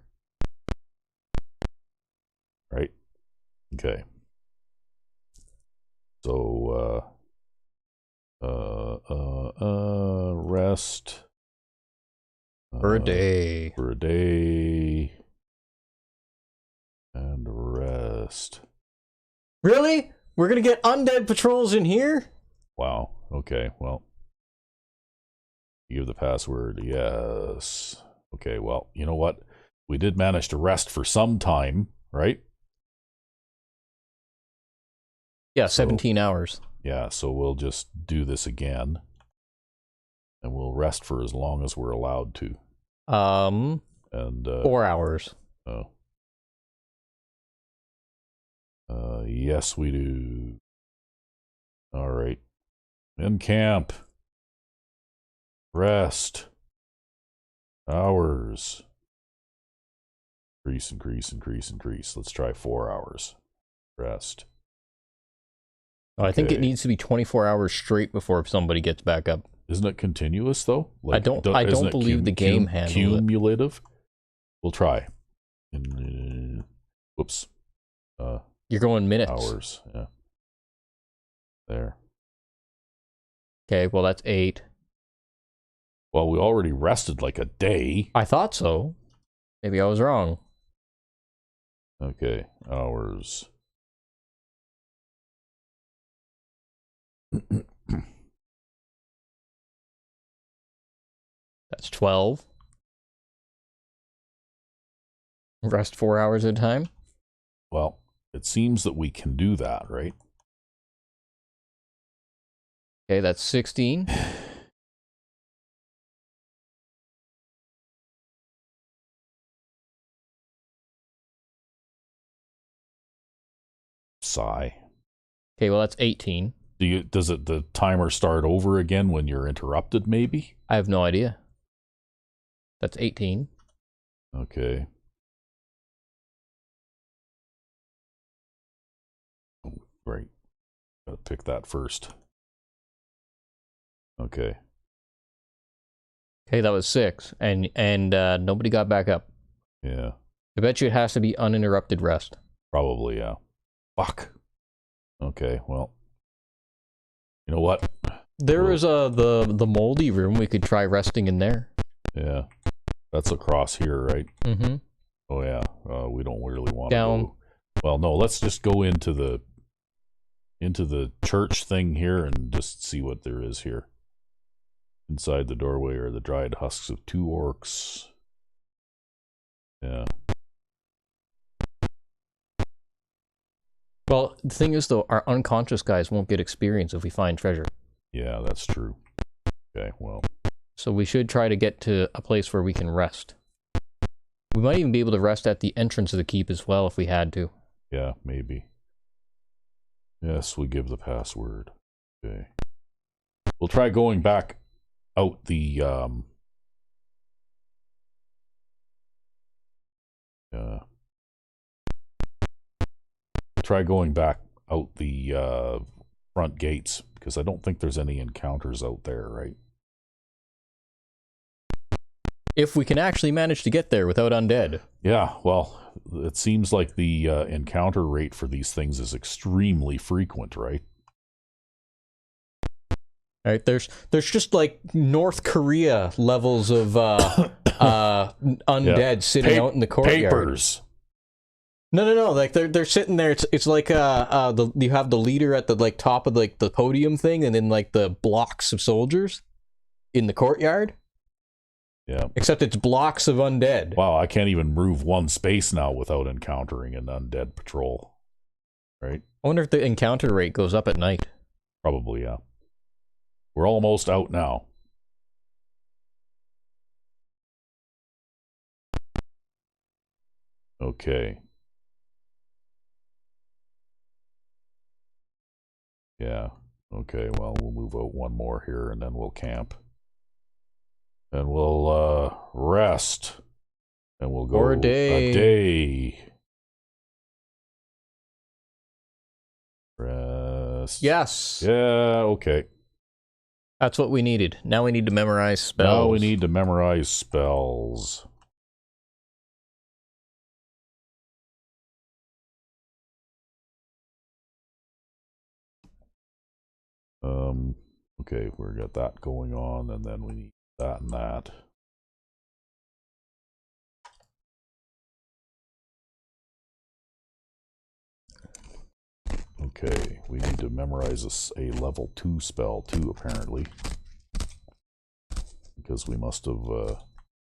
Right? Okay. So, rest. For a day. For a day. And rest. Really? We're gonna get undead patrols in here? Wow. Okay, well. Give the password. Yes. Okay, well, you know what? We did manage to rest for some time, right? Yeah, 17 hours. Yeah, so we'll just do this again. And we'll rest for as long as we're allowed to. And 4 hours. Oh. Yes, we do. All right. In camp. Rest. Hours. Increase. Let's try 4 hours. Rest. Oh, I think it needs to be 24 hours straight before somebody gets back up. Isn't it continuous though? Like, I don't believe the game handles cumulative. We'll try. Whoops. You're going minutes. Hours. Yeah. There. Okay, well that's 8. Well, we already rested like a day. I thought so. Maybe I was wrong. Okay, hours. That's 12. Rest 4 hours at a time. Well, it seems that we can do that, right? Okay, that's 16. Sigh. Okay, well that's 18. Does the timer start over again when you're interrupted, maybe? I have no idea. That's 18. Okay. Right. Gotta pick that first. Okay. Okay, that was 6. And nobody got back up. Yeah. I bet you it has to be uninterrupted rest. Probably, yeah. Fuck. Okay, well. You know what? There is the moldy room. We could try resting in there. Yeah. That's across here, right? Mm-hmm. Oh, yeah. We don't really want Down. to go. Well, no, let's just go into the church thing here and just see what there is here. Inside the doorway are the dried husks of 2 orcs. Yeah. Well, the thing is, though, our unconscious guys won't get experience if we find treasure. Yeah, that's true. Okay, well. So we should try to get to a place where we can rest. We might even be able to rest at the entrance of the keep as well if we had to. Yeah, maybe. Yes, we give the password. Okay. We'll try going back out the try going back out the front gates, because I don't think there's any encounters out there, right? If we can actually manage to get there without undead. Yeah, well, it seems like the encounter rate for these things is extremely frequent, right? Right, there's just like North Korea levels of undead sitting out in the courtyard. Papers. No. Like they're sitting there. It's like you have the leader at the like top of like the podium thing, and then like the blocks of soldiers in the courtyard. Yeah. Except it's blocks of undead. Wow, I can't even move one space now without encountering an undead patrol. Right? I wonder if the encounter rate goes up at night. Probably, yeah. We're almost out now. Okay. Yeah. Okay, well, we'll move out one more here, and then we'll camp. And we'll rest. And we'll go For a day. A day. Rest. Yes. Yeah, okay. That's what we needed. Now we need to memorize spells. Now we need to memorize spells. Okay, we've got that going on, and then we need that and that. Okay, we need to memorize a level 2 spell too, apparently. Because we must have...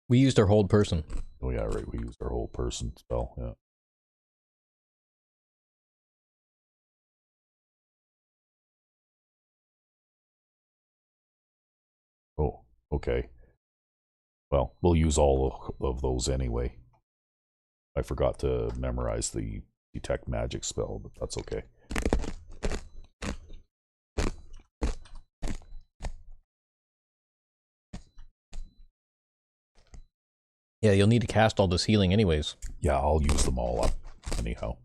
we used our hold person. Oh yeah, right, we used our whole person spell, yeah. Oh, okay. Well, we'll use all of those anyway. I forgot to memorize the detect magic spell, but that's okay. Yeah, you'll need to cast all this healing anyways. Yeah, I'll use them all up anyhow.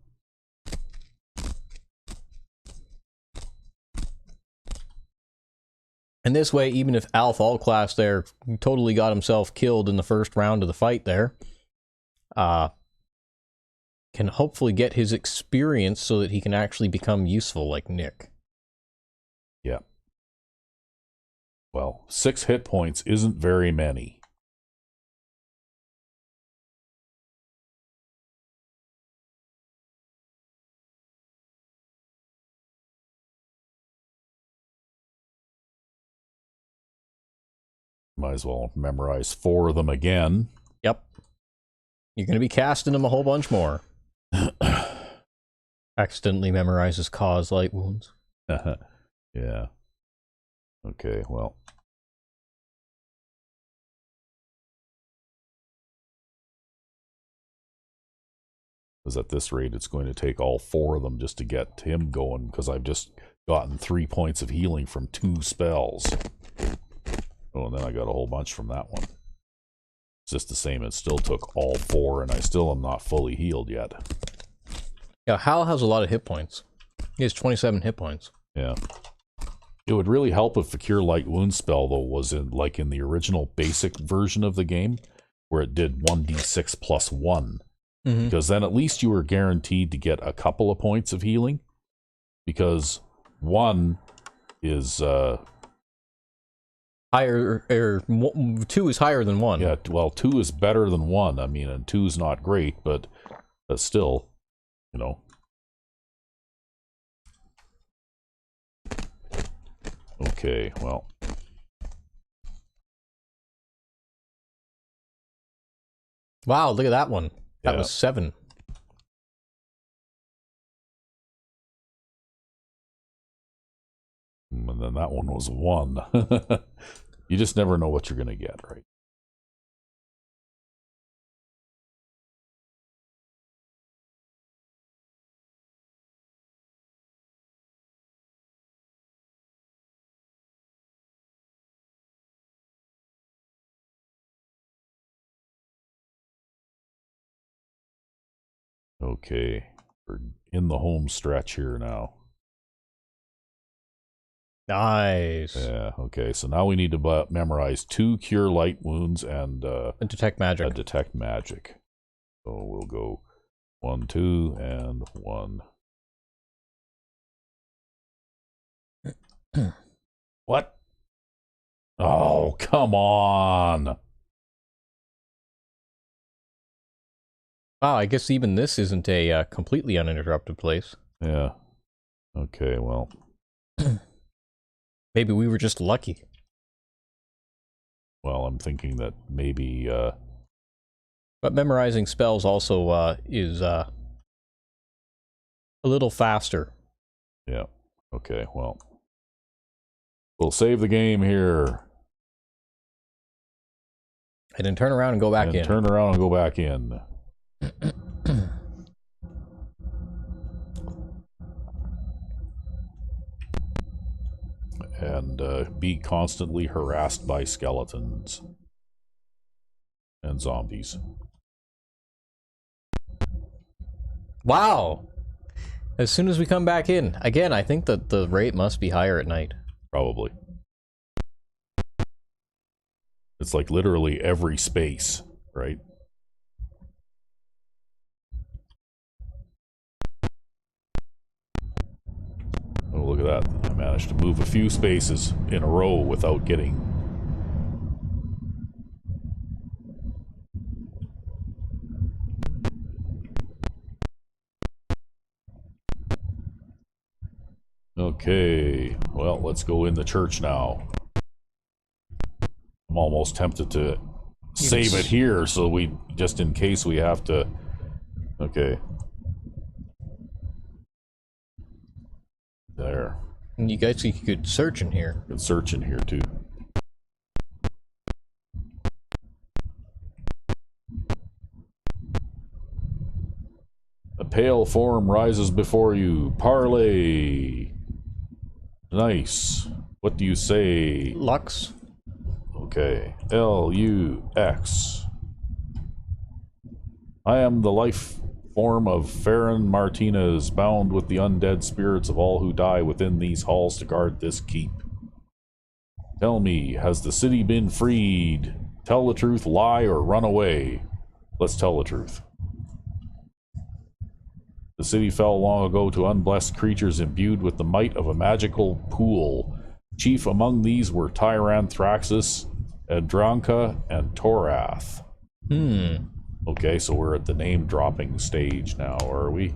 And this way, even if Alf Allclass there totally got himself killed in the first round of the fight there, can hopefully get his experience so that he can actually become useful like Nick. Yeah. Well, 6 hit points isn't very many. Might as well memorize 4 of them again. Yep. You're going to be casting them a whole bunch more. Accidentally memorizes cause light wounds. Yeah. Okay, well. Because at this rate, it's going to take all 4 of them just to get him going, because I've just gotten 3 points of healing from 2 spells. Oh, and then I got a whole bunch from that one. It's just the same. It still took all 4, and I still am not fully healed yet. Yeah, Hal has a lot of hit points. He has 27 hit points. Yeah. It would really help if the Cure Light Wound spell, though, was in the original basic version of the game, where it did 1d6 plus 1. Mm-hmm. Because then at least you were guaranteed to get a couple of points of healing. Because 1 is... higher, or 2 is higher than 1. Yeah, well, 2 is better than 1. I mean, and 2 is not great, but still, you know. Okay, well. Wow, look at that one. That was 7. And then that one was 1. You just never know what you're going to get, right? Okay, we're in the home stretch here now. Nice. Yeah, okay, so now we need to memorize 2 cure light wounds and detect magic. Detect magic. So we'll go 1, 2, and 1. What? Oh, come on. Wow, I guess even this isn't a completely uninterrupted place. Yeah. Okay, well. Maybe we were just lucky. Well, I'm thinking that maybe... But memorizing spells also is a little faster. Yeah. Okay, well. We'll save the game here. And then turn around and go back in. Turn around and go back in. And be constantly harassed by skeletons and zombies. Wow! As soon as we come back in, again, I think that the rate must be higher at night. Probably. It's like literally every space, right? Oh, look at that. I managed to move a few spaces in a row without getting... Okay, well, let's go in the church now. I'm almost tempted to save it here, so we, just in case we have to... Okay. There. And you guys could search in here. You can search in here, too. A pale form rises before you. Parley. Nice. What do you say? Lux. Okay. L-U-X. I am the life form of Farron Martinez, bound with the undead spirits of all who die within these halls to guard this keep. Tell me, has the city been freed? Tell the truth, lie, or run away? Let's tell the truth. The city fell long ago to unblessed creatures imbued with the might of a magical pool. Chief among these were Tyranthraxis, Edranka, and Torath. Okay, so we're at the name-dropping stage now, are we?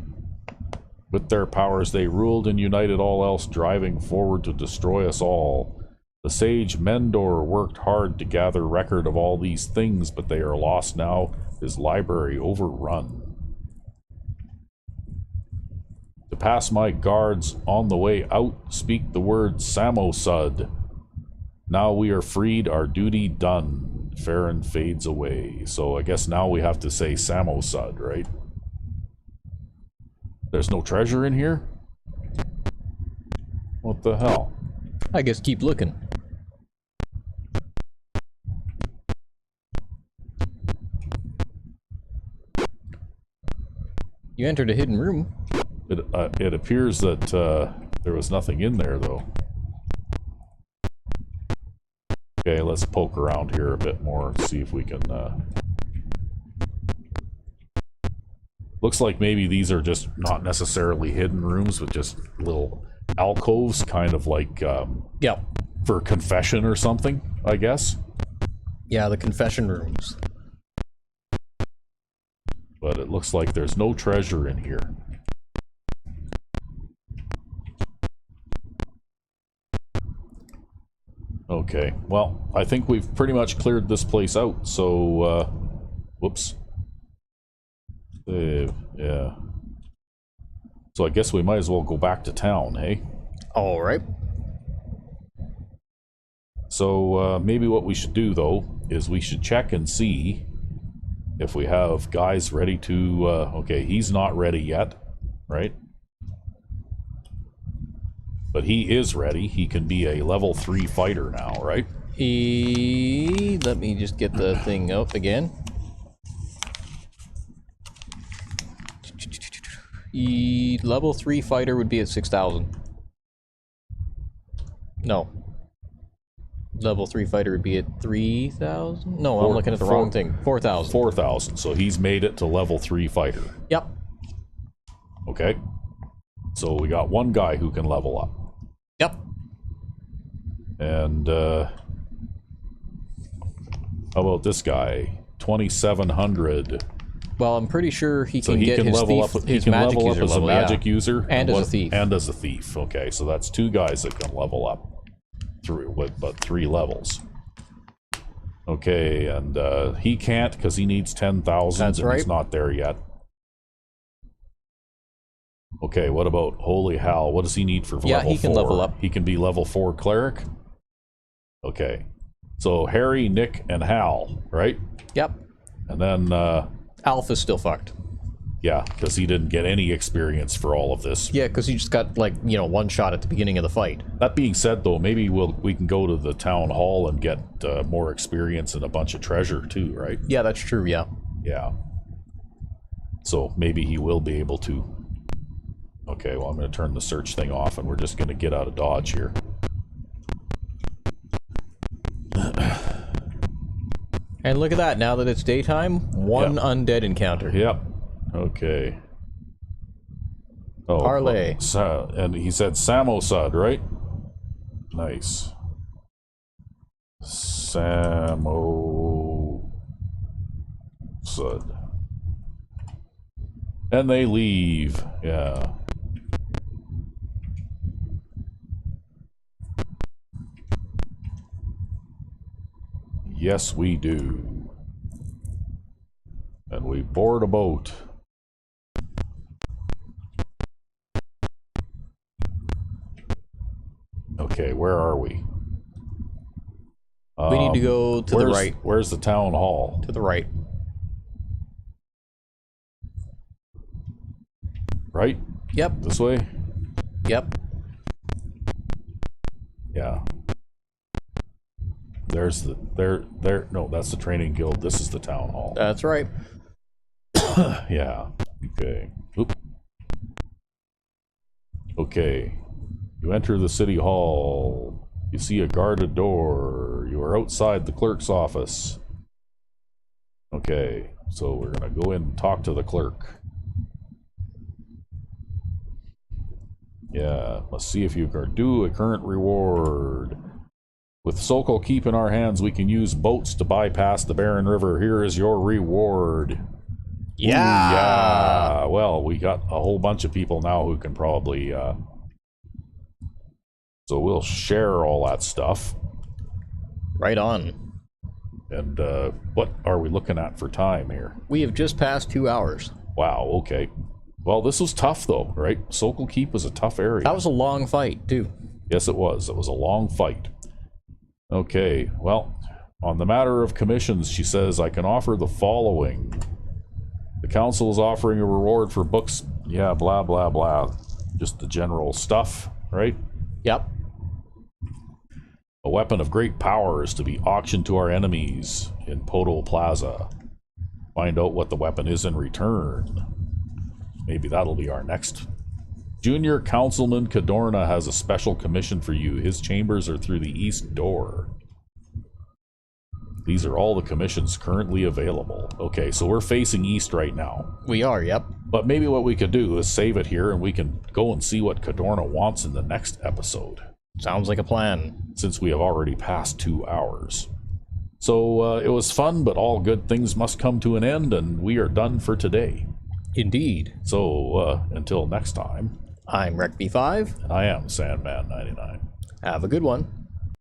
With their powers they ruled and united all else, driving forward to destroy us all. The sage Mendor worked hard to gather record of all these things, but they are lost now, his library overrun. To pass my guards on the way out, speak the word Samosud. Now we are freed, our duty done. Farron fades away. So I guess now we have to say Samosud, right? There's no treasure in here? What the hell? I guess keep looking. You entered a hidden room. It appears that there was nothing in there, though. Okay, let's poke around here a bit more and see if we can... Looks like maybe these are just not necessarily hidden rooms, but just little alcoves, kind of like... Yeah. For confession or something, I guess. Yeah, the confession rooms. But it looks like there's no treasure in here. Okay, well, I think we've pretty much cleared this place out, so, whoops. Save, yeah. So I guess we might as well go back to town, hey? Alright. So maybe what we should do, though, is we should check and see if we have guys ready to... okay, he's not ready yet, right? But he is ready. He can be a level 3 fighter now, right? Let me just get the thing up again. Level 3 fighter would be at 6,000. No. Level 3 fighter would be at 3,000? No, I'm looking at the wrong thing. 4,000. 4,000. So he's made it to level 3 fighter. Yep. Okay. So we got one guy who can level up. Yep. And how about this guy? 2,700. Well, I'm pretty sure he So can he get can his level thief, up. He his can magic level up user as level, a magic user and as a thief. And as a thief. Okay, so that's 2 guys that can level up through with but 3 levels. Okay, and he can't because he needs 10,000. That's right. He's not there yet. Okay, what about Holy Hal? What does he need for level 4? Yeah, he can level up. He can be level 4 cleric. Okay, so Harry, Nick, and Hal, right? Yep. And then Alpha's still fucked. yeah, because he didn't get any experience for all of this. Yeah, because he just got, like, you know, 1 shot at the beginning of the fight. That being said, though, maybe we can go to the town hall and get more experience and a bunch of treasure too, right? Yeah, that's true, yeah. Yeah. So maybe he will be able to. Okay, well, I'm going to turn the search thing off, and we're just going to get out of Dodge here. And look at that, now that it's daytime, 1 undead encounter. Yep. Okay. Oh, Parlay. And he said Samosud, right? Nice. Samosud. And they leave. Yeah. Yes, we do. And we board a boat. Okay, where are we? We need to go to the right. Where's the town hall? To the right. Right? Yep. This way? Yep. Yeah. There's the no, that's the training guild. This is the town hall. That's right. Yeah. Okay. Oop. Okay. You enter the city hall. You see a guarded door. You are outside the clerk's office. Okay. So we're gonna go in and talk to the clerk. Yeah. Let's see if you can do a current reward. With Sokal Keep in our hands, we can use boats to bypass the Barren River. Here is your reward. Yeah. Ooh, yeah. Well, we got a whole bunch of people now who can probably... so we'll share all that stuff. Right on. And what are we looking at for time here? We have just passed 2 hours. Wow, okay. Well, this was tough, though, right? Sokal Keep was a tough area. That was a long fight, too. Yes, it was. It was a long fight. Okay, well, on the matter of commissions, she says, I can offer the following. The council is offering a reward for books. Yeah, blah, blah, blah. Just the general stuff, right? Yep. A weapon of great power is to be auctioned to our enemies in Poto Plaza. Find out what the weapon is in return. Maybe that'll be our next. Junior Councilman Cadorna has a special commission for you. His chambers are through the east door. These are all the commissions currently available. Okay, so we're facing east right now. We are, yep. But maybe what we could do is save it here and we can go and see what Cadorna wants in the next episode. Sounds like a plan. Since we have already passed 2 hours. So it was fun, but all good things must come to an end, and we are done for today. Indeed. So until next time. I'm Rec B5. And I am Sandman99. Have a good one.